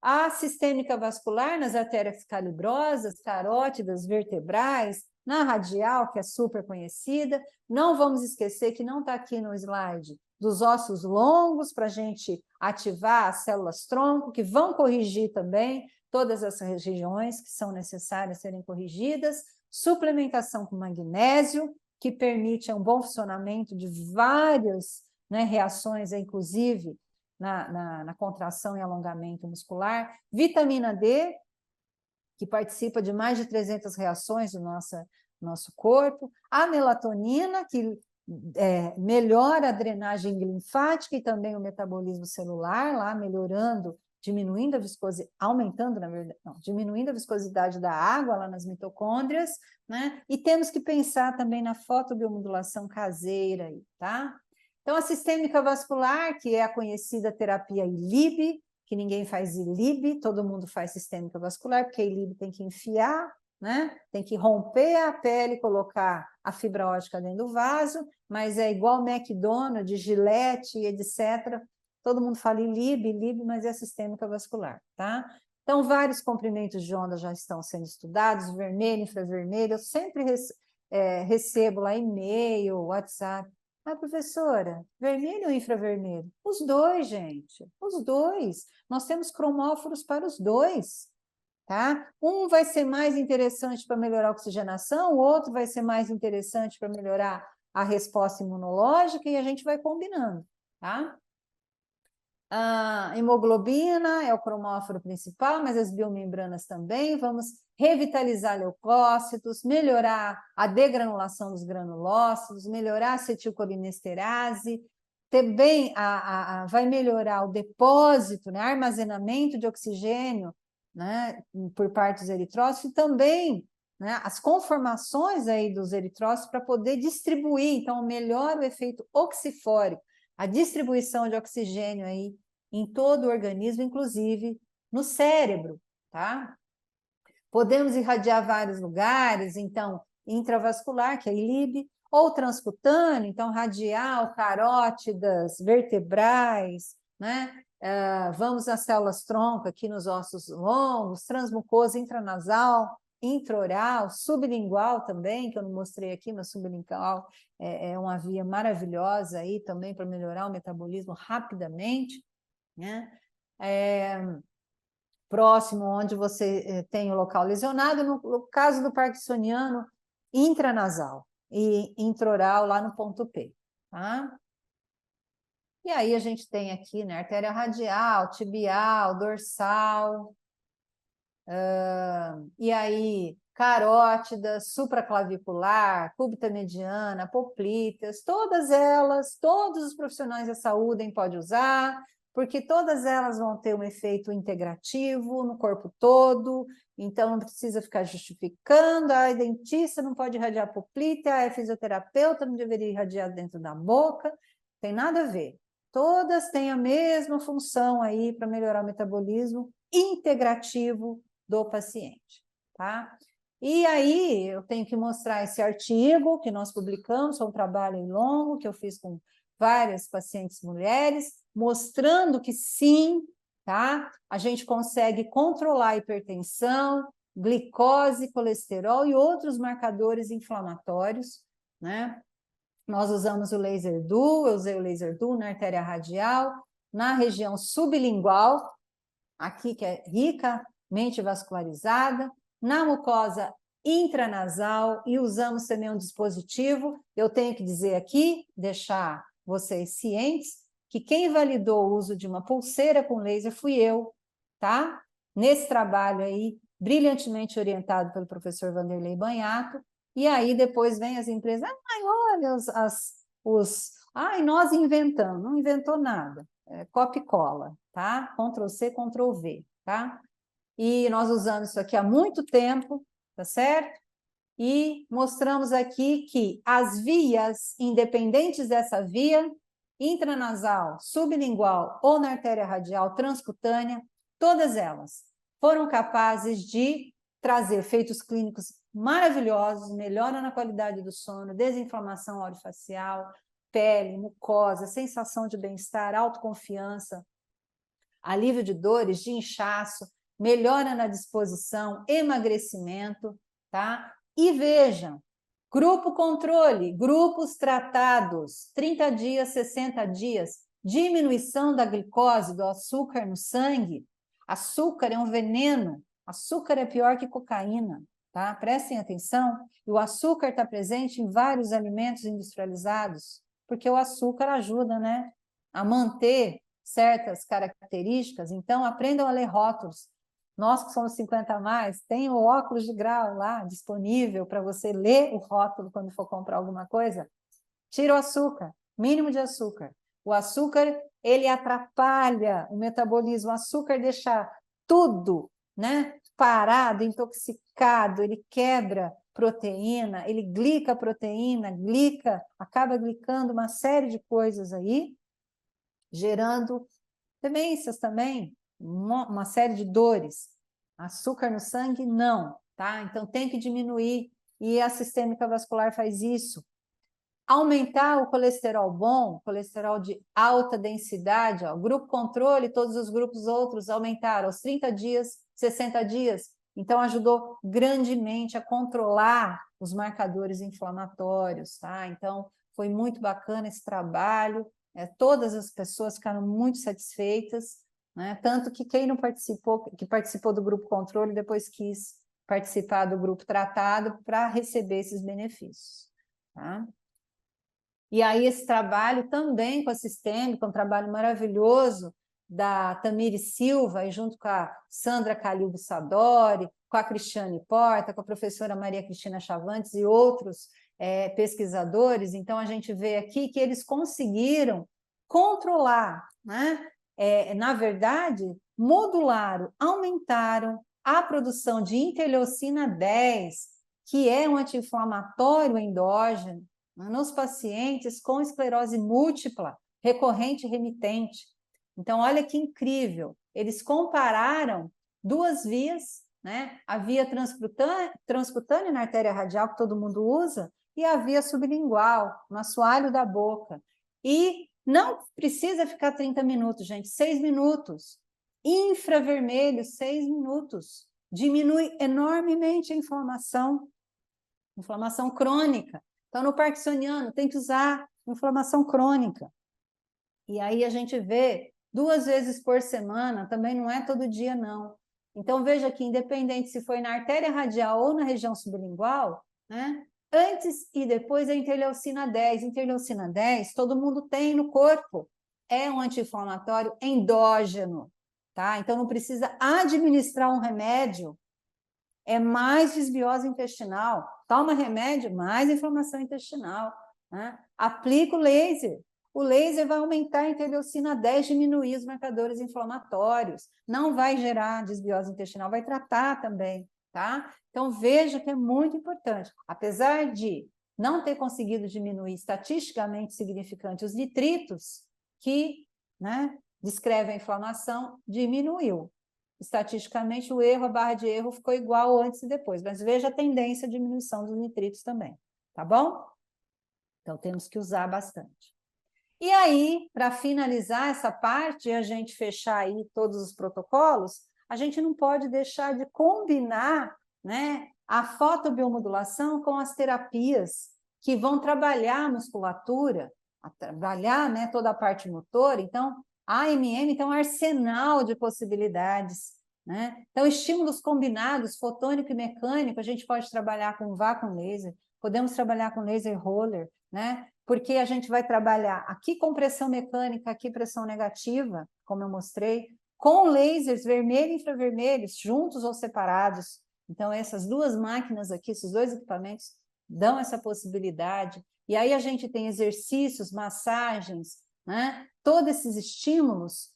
S1: A sistêmica vascular nas artérias calibrosas, carótidas, vertebrais, na radial, que é super conhecida. Não vamos esquecer que não está aqui no slide, dos ossos longos, para a gente ativar as células-tronco, que vão corrigir também todas as regiões que são necessárias serem corrigidas. Suplementação com magnésio, que permite um bom funcionamento de várias, né, reações, inclusive na contração e alongamento muscular. Vitamina D, que participa de mais de 300 reações do nosso corpo. A melatonina, que melhora a drenagem linfática e também o metabolismo celular, lá melhorando, diminuindo a viscosidade, aumentando, na verdade, não, diminuindo a viscosidade da água lá nas mitocôndrias, né? E temos que pensar também na fotobiomodulação caseira aí, tá? Então, a sistêmica vascular, que é a conhecida terapia ILIB, que ninguém faz ILIB, todo mundo faz sistêmica vascular, porque a ILIB tem que enfiar, né? Tem que romper a pele, colocar a fibra óptica dentro do vaso, mas é igual McDonald's, Gillette, etc. Todo mundo fala ILIB, mas é sistêmica vascular, tá? Então, vários comprimentos de onda já estão sendo estudados, vermelho, infravermelho. Eu sempre recebo lá e-mail, WhatsApp. Ah, professora, vermelho ou infravermelho? Os dois, gente, os dois. Nós temos cromóforos para os dois, tá? Um vai ser mais interessante para melhorar a oxigenação, o outro vai ser mais interessante para melhorar a resposta imunológica e a gente vai combinando, tá? A hemoglobina é o cromóforo principal, mas as biomembranas também. Vamos revitalizar leucócitos, melhorar a degranulação dos granulócitos, melhorar a acetilcolinesterase, também vai melhorar o depósito, né, armazenamento de oxigênio, né, por parte dos eritrócitos, e também, né, as conformações aí dos eritrócitos para poder distribuir, então melhora o efeito oxifórico, a distribuição de oxigênio aí em todo o organismo, inclusive no cérebro, tá? Podemos irradiar vários lugares, então, intravascular, que é ILIB, ou transcutâneo, então, radial, carótidas, vertebrais, né? Vamos às células-tronco aqui nos ossos longos, transmucosa intranasal, intraoral, sublingual também, que eu não mostrei aqui, mas sublingual é uma via maravilhosa aí também para melhorar o metabolismo rapidamente, né? Próximo onde você tem o local lesionado, no caso do parkinsoniano, intranasal e intraoral lá no ponto P, tá? E aí a gente tem aqui, né, artéria radial, tibial, dorsal, e aí carótida, supraclavicular, cúbita mediana, poplitas, todas elas, todos os profissionais da saúde podem usar, porque todas elas vão ter um efeito integrativo no corpo todo, então não precisa ficar justificando, a dentista não pode irradiar poplita, a fisioterapeuta não deveria irradiar dentro da boca, tem nada a ver. Todas têm a mesma função aí para melhorar o metabolismo integrativo do paciente, tá? E aí eu tenho que mostrar esse artigo que nós publicamos, foi um trabalho longo que eu fiz com várias pacientes mulheres, mostrando que sim, tá? A gente consegue controlar a hipertensão, glicose, colesterol e outros marcadores inflamatórios, né? Nós usamos o laser duo, eu usei o laser duo na artéria radial, na região sublingual, aqui que é ricamente vascularizada, na mucosa intranasal, e usamos também um dispositivo, eu tenho que dizer aqui, deixar vocês cientes, que quem validou o uso de uma pulseira com laser fui eu, tá? Nesse trabalho aí, brilhantemente orientado pelo professor Vanderlei Banhato, e aí depois vem as empresas, olha nós inventamos, não inventou nada, copia e cola, tá? Ctrl+C, Ctrl+V, tá? E nós usamos isso aqui há muito tempo, tá certo? E mostramos aqui que as vias, independentes dessa via, intranasal, sublingual ou na artéria radial transcutânea, todas elas foram capazes de trazer efeitos clínicos maravilhosos, melhora na qualidade do sono, desinflamação orofacial, pele, mucosa, sensação de bem-estar, autoconfiança, alívio de dores, de inchaço, melhora na disposição, emagrecimento, tá? E vejam, grupo controle, grupos tratados, 30 dias, 60 dias, diminuição da glicose, do açúcar no sangue. Açúcar é um veneno, açúcar é pior que cocaína, tá? Prestem atenção, e o açúcar está presente em vários alimentos industrializados, porque o açúcar ajuda, né, a manter certas características. Então, aprendam a ler rótulos. Nós que somos 50 a mais, tem o óculos de grau lá disponível para você ler o rótulo quando for comprar alguma coisa. Tira o açúcar, mínimo de açúcar. O açúcar, ele atrapalha o metabolismo. O açúcar deixa tudo, né, parado, intoxicado, ele quebra proteína, ele glica a proteína, acaba glicando uma série de coisas aí, gerando demências também, uma série de dores. Açúcar no sangue, não, tá? Então tem que diminuir, e a sistêmica vascular faz isso. Aumentar o colesterol bom, colesterol de alta densidade, ó, grupo controle, todos os grupos outros aumentaram aos 30 dias, 60 dias. Então, ajudou grandemente a controlar os marcadores inflamatórios, tá? Então, foi muito bacana esse trabalho, todas as pessoas ficaram muito satisfeitas, né? Tanto que quem não participou, que participou do grupo controle, depois quis participar do grupo tratado para receber esses benefícios, tá? E aí esse trabalho também com a Sistêmica, um trabalho maravilhoso da Tamires Silva, e junto com a Sandra Calil Bussadori, com a Cristiane Porta, com a professora Maria Cristina Chavantes e outros pesquisadores. Então, a gente vê aqui que eles conseguiram controlar, né? Na verdade, modularam, aumentaram a produção de interleucina 10, que é um anti-inflamatório endógeno, nos pacientes com esclerose múltipla, recorrente e remitente. Então, olha que incrível, eles compararam duas vias, né? A via transcutânea na artéria radial, que todo mundo usa, e a via sublingual, no assoalho da boca. E não precisa ficar 30 minutos, gente, 6 minutos. Infravermelho, 6 minutos. Diminui enormemente a inflamação crônica. Então, no parkinsoniano, tem que usar inflamação crônica. E aí a gente vê 2 vezes por semana, também não é todo dia, não. Então, veja que, independente se foi na artéria radial ou na região sublingual, né, antes e depois a interleucina 10. Interleucina 10, todo mundo tem no corpo. É um anti-inflamatório endógeno, tá? Então, não precisa administrar um remédio. É mais desbiose intestinal. Toma remédio, mais inflamação intestinal, né? Aplica o laser. O laser vai aumentar a interleucina 10, diminuir os marcadores inflamatórios. Não vai gerar desbiose intestinal, vai tratar também, tá? Então, veja que é muito importante. Apesar de não ter conseguido diminuir estatisticamente significante os nitritos, que, né, descreve a inflamação, diminuiu. Estatisticamente, o erro, a barra de erro ficou igual antes e depois, mas veja a tendência à diminuição dos nitritos também, tá bom? Então, temos que usar bastante. E aí, para finalizar essa parte, a gente fechar aí todos os protocolos, a gente não pode deixar de combinar, né, a fotobiomodulação com as terapias que vão trabalhar a musculatura, trabalhar, né, toda a parte motora. Então, a AMM tem um arsenal de possibilidades, né? Então, estímulos combinados, fotônico e mecânico, a gente pode trabalhar com vácuo laser, podemos trabalhar com laser roller, né? Porque a gente vai trabalhar aqui com pressão mecânica, aqui pressão negativa, como eu mostrei, com lasers vermelho e infravermelhos, juntos ou separados. Então, essas duas máquinas aqui, esses dois equipamentos, dão essa possibilidade. E aí a gente tem exercícios, massagens, né? Todos esses estímulos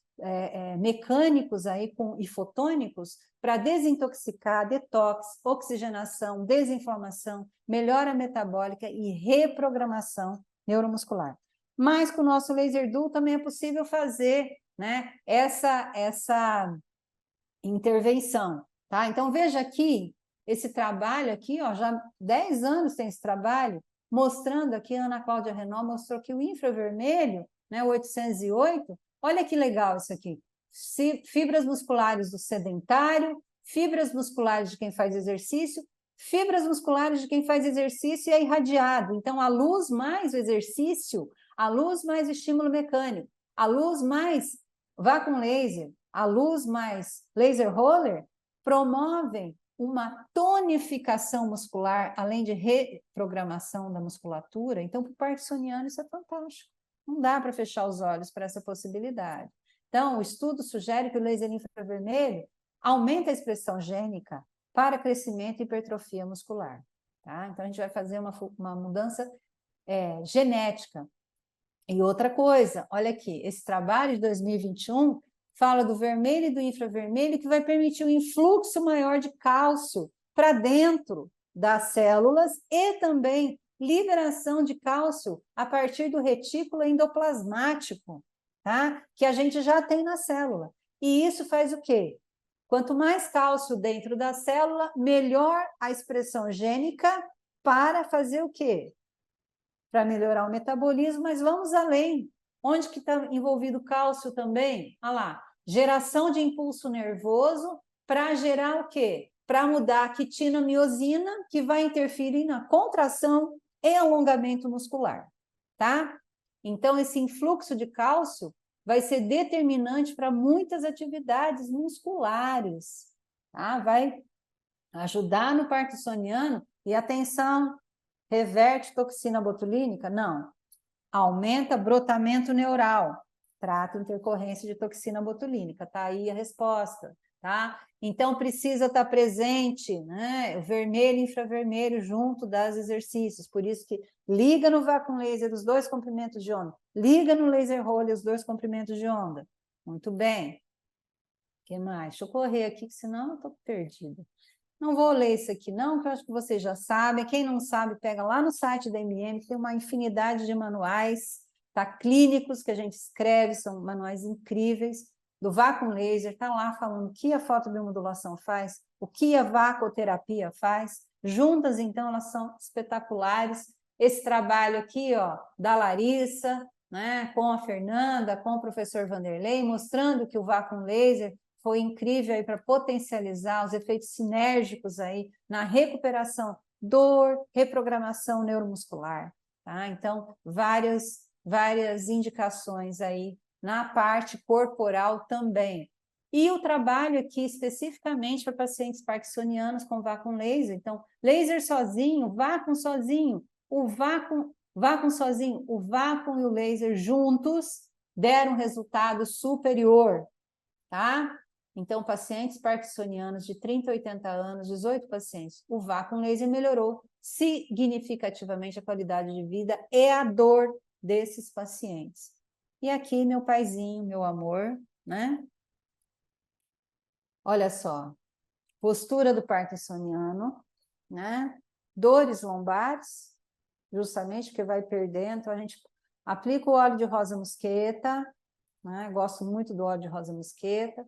S1: mecânicos aí e fotônicos para desintoxicar, detox, oxigenação, desinflamação, melhora metabólica e reprogramação neuromuscular. Mas com o nosso laser dual também é possível fazer, né, essa intervenção, tá? Então, veja aqui, esse trabalho aqui, ó, já 10 anos tem esse trabalho, mostrando aqui, a Ana Cláudia Renault mostrou que o infravermelho, né, o 808, olha que legal isso aqui, fibras musculares do sedentário, fibras musculares de quem faz exercício, fibras musculares de quem faz exercício e é irradiado. Então, a luz mais o exercício, a luz mais o estímulo mecânico, a luz mais vácuo laser, a luz mais laser roller, promovem uma tonificação muscular, além de reprogramação da musculatura. Então, para o parkinsoniano, isso é fantástico. Não dá para fechar os olhos para essa possibilidade. Então, o estudo sugere que o laser infravermelho aumenta a expressão gênica para crescimento e hipertrofia muscular. Tá? Então, a gente vai fazer uma mudança genética. E outra coisa, olha aqui, esse trabalho de 2021 fala do vermelho e do infravermelho, que vai permitir um influxo maior de cálcio para dentro das células e também liberação de cálcio a partir do retículo endoplasmático, tá? Que a gente já tem na célula. E isso faz o quê? Quanto mais cálcio dentro da célula, melhor a expressão gênica para fazer o quê? Para melhorar o metabolismo, mas vamos além. Onde que está envolvido o cálcio também? Olha lá, geração de impulso nervoso para gerar o quê? Para mudar a quitina-miosina, que vai interferir na contração e alongamento muscular, tá? Então, esse influxo de cálcio vai ser determinante para muitas atividades musculares, tá? Vai ajudar no parkinsoniano. E atenção, reverte toxina botulínica? Não. Aumenta brotamento neural, trata intercorrência de toxina botulínica, tá aí a resposta, tá? Então, precisa estar presente, né, o vermelho e infravermelho junto das exercícios, por isso que liga no vácuo laser os 2 comprimentos de onda, liga no laser roller os 2 comprimentos de onda. Muito bem. O que mais? Deixa eu correr aqui, que senão eu estou perdida. Não vou ler isso aqui não, que eu acho que vocês já sabem. Quem não sabe, pega lá no site da MM, que tem uma infinidade de manuais, tá? Clínicos que a gente escreve, são manuais incríveis, do vácuo laser, está lá falando o que a fotobiomodulação faz, o que a vacoterapia faz. Juntas, então, elas são espetaculares. Esse trabalho aqui, ó, da Larissa, né, com a Fernanda, com o professor Vanderlei, mostrando que o vácuo laser foi incrível aí para potencializar os efeitos sinérgicos aí na recuperação, dor, reprogramação neuromuscular, tá? Então, várias indicações aí na parte corporal também. E o trabalho aqui especificamente para pacientes parkinsonianos com vácuo laser. Então, laser sozinho, vácuo sozinho, o vácuo sozinho, o vácuo e o laser juntos deram resultado superior, tá? Então, pacientes parkinsonianos de 30 a 80 anos, 18 pacientes, o vácuo laser melhorou significativamente a qualidade de vida e a dor desses pacientes. E aqui, meu paizinho, meu amor, né? Olha só, postura do parkinsoniano, né? Dores lombares, justamente porque vai perdendo, então a gente aplica o óleo de rosa mosqueta, né? Gosto muito do óleo de rosa mosqueta,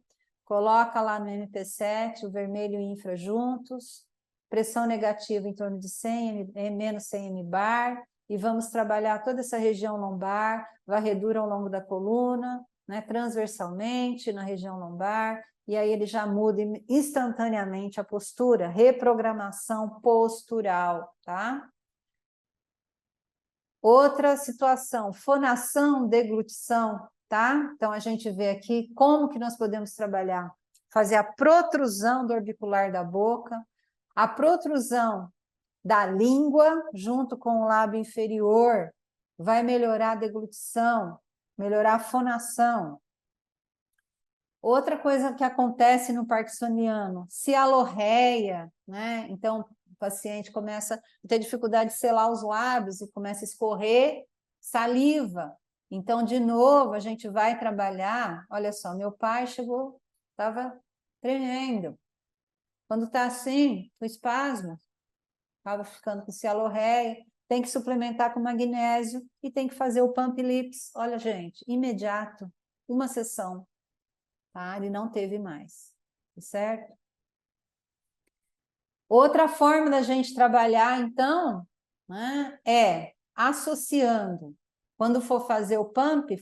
S1: coloca lá no MP7 o vermelho e o infra juntos, pressão negativa em torno de 100, menos 100 mbar, e vamos trabalhar toda essa região lombar, varredura ao longo da coluna, né, transversalmente na região lombar, e aí ele já muda instantaneamente a postura, reprogramação postural, tá? Outra situação, fonação, deglutição, tá? Então, a gente vê aqui como que nós podemos trabalhar. Fazer a protrusão do orbicular da boca, a protrusão da língua junto com o lábio inferior, vai melhorar a deglutição, melhorar a fonação. Outra coisa que acontece no parkinsoniano, cialorreia, né? Então, o paciente começa a ter dificuldade de selar os lábios e começa a escorrer saliva. Então, de novo, a gente vai trabalhar. Olha só, meu pai chegou, estava tremendo. Quando está assim, o espasmo, estava ficando com cialorreia, tem que suplementar com magnésio e tem que fazer o pump lips. Olha, gente, imediato, uma sessão. Tá? Ele não teve mais, certo? Outra forma da gente trabalhar, então, né, é associando. Quando for fazer o pump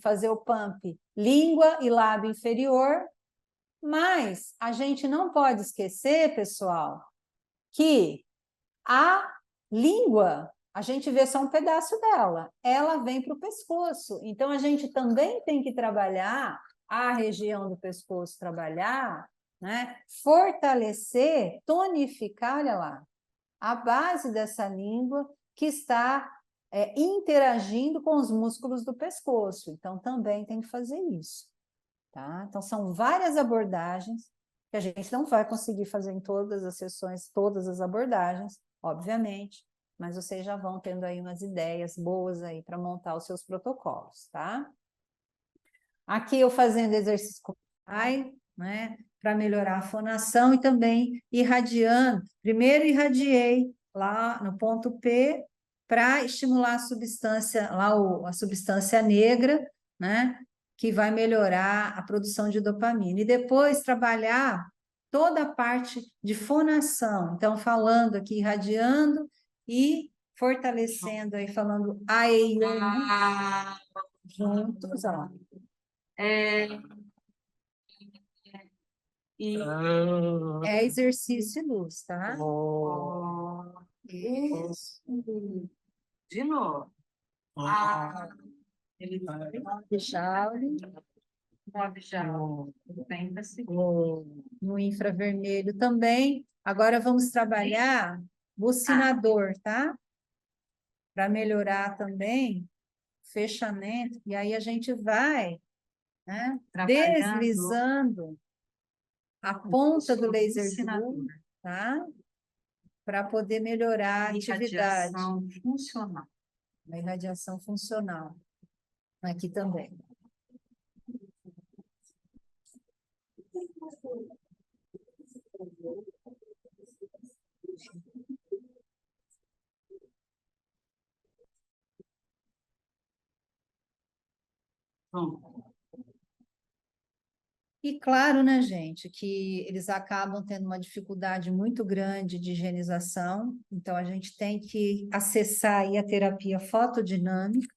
S1: língua e lábio inferior, Mas a gente não pode esquecer, pessoal, que a língua, a gente vê só um pedaço dela, ela vem para o pescoço. Então, a gente também tem que trabalhar a região do pescoço, trabalhar, né? Fortalecer, tonificar, olha lá, a base dessa língua que está interagindo com os músculos do pescoço. Então, também tem que fazer isso. Tá? Então, são várias abordagens que a gente não vai conseguir fazer em todas as sessões, todas as abordagens, obviamente, mas vocês já vão tendo aí umas ideias boas aí para montar os seus protocolos, tá? Aqui eu fazendo exercício com o pai, né, para melhorar a fonação e também irradiando. Primeiro irradiei lá no ponto P para estimular a substância, lá a substância negra, né, que vai melhorar a produção de dopamina. E depois trabalhar toda a parte de fonação. Então, falando aqui, irradiando e fortalecendo aí, falando a, e, juntos, ó. E é exercício e luz, tá? Isso. De novo. Ele Jaule. No infravermelho também. Agora vamos trabalhar bucinador, tá? Para melhorar também o fechamento. E aí a gente vai, né, deslizando a ponta do laser Duo, tá? Para poder melhorar a atividade. Funcional. A irradiação funcional. Aqui também. E claro, né, gente, que eles acabam tendo uma dificuldade muito grande de higienização, então a gente tem que acessar aí a terapia fotodinâmica,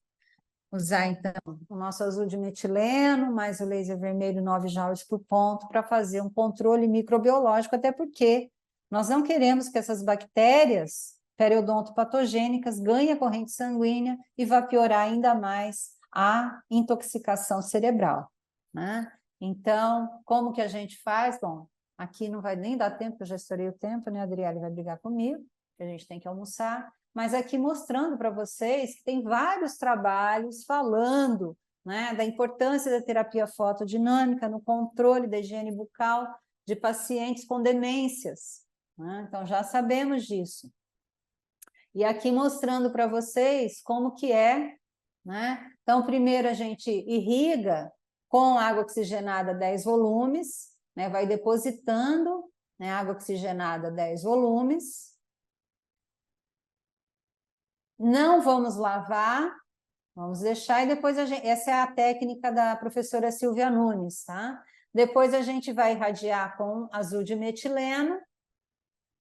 S1: usar então o nosso azul de metileno, mais o laser vermelho 9 joules por ponto, para fazer um controle microbiológico, até porque nós não queremos que essas bactérias periodontopatogênicas ganhem a corrente sanguínea e vá piorar ainda mais a intoxicação cerebral, né? Então, como que a gente faz? Bom, aqui não vai nem dar tempo, porque eu já estourei o tempo, né? A Adriele vai brigar comigo, que a gente tem que almoçar, mas aqui mostrando para vocês que tem vários trabalhos falando, né, da importância da terapia fotodinâmica no controle da higiene bucal de pacientes com demências, né? Então, já sabemos disso. E aqui mostrando para vocês como que é, né? Então, primeiro a gente irriga com água oxigenada 10 volumes, né? Vai depositando, né, água oxigenada 10 volumes. Não vamos lavar, vamos deixar, e depois a gente... Essa é a técnica da professora Silvia Nunes, tá? Depois a gente vai irradiar com azul de metileno,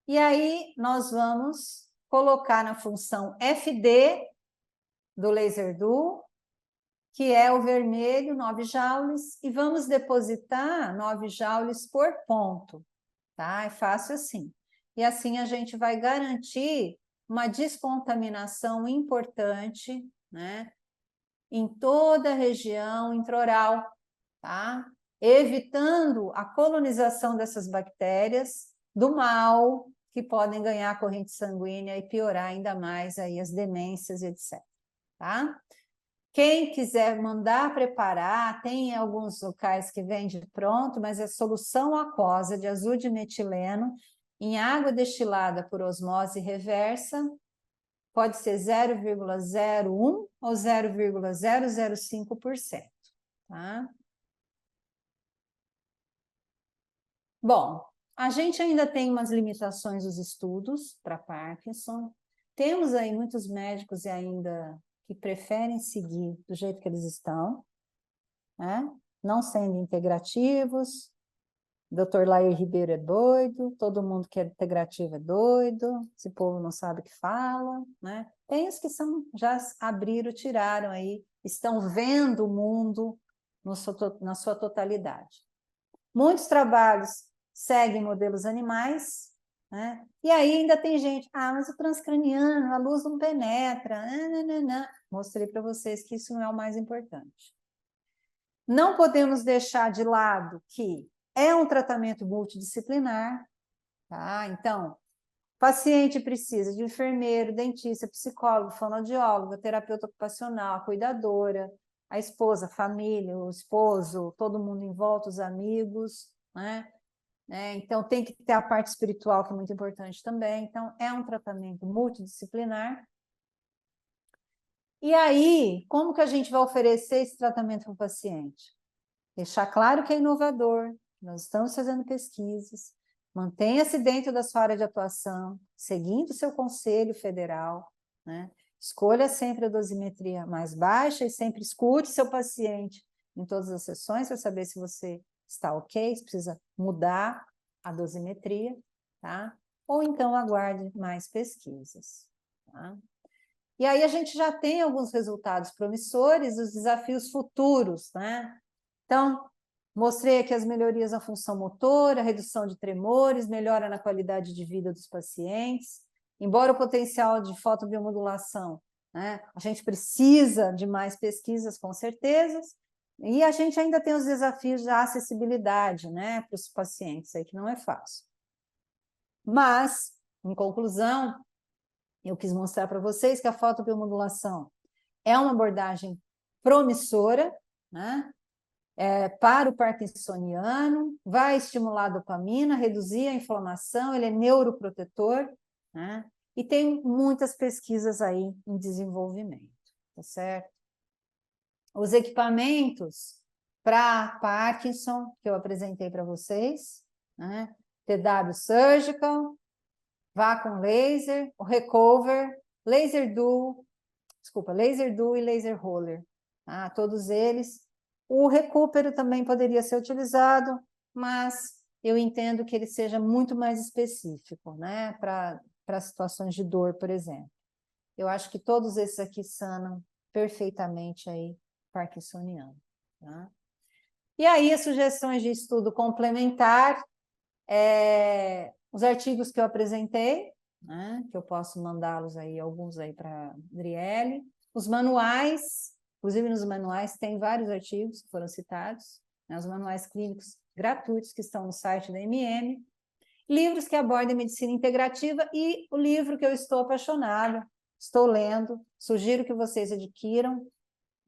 S1: e aí nós vamos colocar na função FD do laser Duo, que é o vermelho, 9 joules, e vamos depositar 9 joules por ponto, tá? É fácil assim. E assim a gente vai garantir uma descontaminação importante, né, em toda a região intraoral, tá? Evitando a colonização dessas bactérias do mal, que podem ganhar a corrente sanguínea e piorar ainda mais aí as demências, etc. Tá? Quem quiser mandar preparar, tem alguns locais que vende pronto, mas é solução aquosa de azul de metileno em água destilada por osmose reversa, pode ser 0,01 ou 0,005%, tá? Bom, a gente ainda tem umas limitações dos estudos para Parkinson, temos aí muitos médicos ainda que preferem seguir do jeito que eles estão, né? Não sendo integrativos. Dr. Lair Ribeiro é doido, todo mundo que é integrativo é doido, esse povo não sabe o que fala, né? Tem os que são, já abriram, tiraram aí, estão vendo o mundo na sua totalidade. Muitos trabalhos seguem modelos animais, né? E aí ainda tem gente, mas o transcraniano, a luz não penetra, não. Mostrei para vocês que isso não é o mais importante. Não podemos deixar de lado que é um tratamento multidisciplinar, tá? Então, o paciente precisa de enfermeiro, dentista, psicólogo, fonoaudiólogo, terapeuta ocupacional, a cuidadora, a esposa, a família, o esposo, todo mundo em volta, os amigos, né? Então, tem que ter a parte espiritual, que é muito importante também. Então, é um tratamento multidisciplinar. E aí, como que a gente vai oferecer esse tratamento para o paciente? Deixar claro que é inovador, nós estamos fazendo pesquisas, mantenha-se dentro da sua área de atuação, seguindo o seu conselho federal, né? Escolha sempre a dosimetria mais baixa e sempre escute seu paciente em todas as sessões para saber se você está ok, se precisa mudar a dosimetria, tá? Ou então aguarde mais pesquisas, tá? E aí a gente já tem alguns resultados promissores, os desafios futuros, né? Então, mostrei aqui as melhorias na função motora, redução de tremores, melhora na qualidade de vida dos pacientes. Embora o potencial de fotobiomodulação, né, a gente precisa de mais pesquisas, com certeza, e a gente ainda tem os desafios da acessibilidade, né, para os pacientes, aí que não é fácil. Mas, em conclusão, eu quis mostrar para vocês que a fotobiomodulação é uma abordagem promissora, né? Para o parkinsoniano, vai estimular a dopamina, reduzir a inflamação, ele é neuroprotetor, né? E tem muitas pesquisas aí em desenvolvimento, tá certo? Os equipamentos para Parkinson, que eu apresentei para vocês, né? TW Surgical, Vacuum Laser, o Recover, Laser Duo e Laser Roller, tá? Todos eles. O recupero também poderia ser utilizado, mas eu entendo que ele seja muito mais específico, né? Para situações de dor, por exemplo. Eu acho que todos esses aqui sanam perfeitamente aí parkinsoniano, tá? E aí, as sugestões de estudo complementar, os artigos que eu apresentei, né? Que eu posso mandá-los aí, alguns aí para a Adriele, os manuais. Inclusive, nos manuais tem vários artigos que foram citados, né, os manuais clínicos gratuitos que estão no site da MM, livros que abordam medicina integrativa e o livro que eu estou apaixonada, estou lendo, sugiro que vocês adquiram,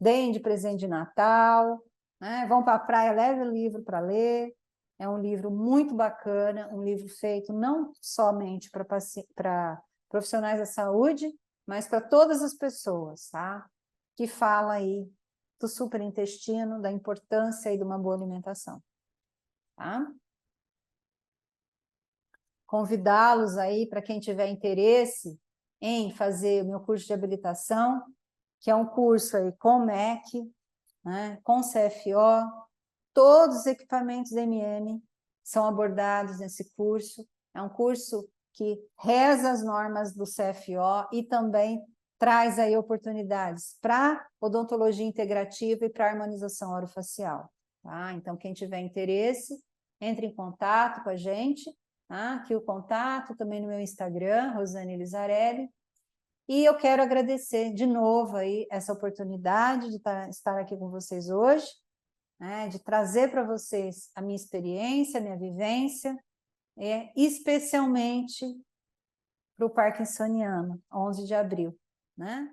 S1: deem de presente de Natal, né, vão para a praia, levem o livro para ler, é um livro muito bacana, um livro feito não somente para profissionais da saúde, mas para todas as pessoas, tá? Que fala aí do superintestino, da importância aí de uma boa alimentação, tá? Convidá-los aí para quem tiver interesse em fazer o meu curso de habilitação, que é um curso aí com MEC, né, com CFO, todos os equipamentos MM são abordados nesse curso, é um curso que reza as normas do CFO e também traz aí oportunidades para odontologia integrativa e para harmonização orofacial, tá? Então, quem tiver interesse, entre em contato com a gente, tá? Aqui o contato, também no meu Instagram, Rosane Lizarelli, e eu quero agradecer de novo aí essa oportunidade de estar aqui com vocês hoje, né, de trazer para vocês a minha experiência, a minha vivência, especialmente para o parkinsoniano, 11 de abril, né?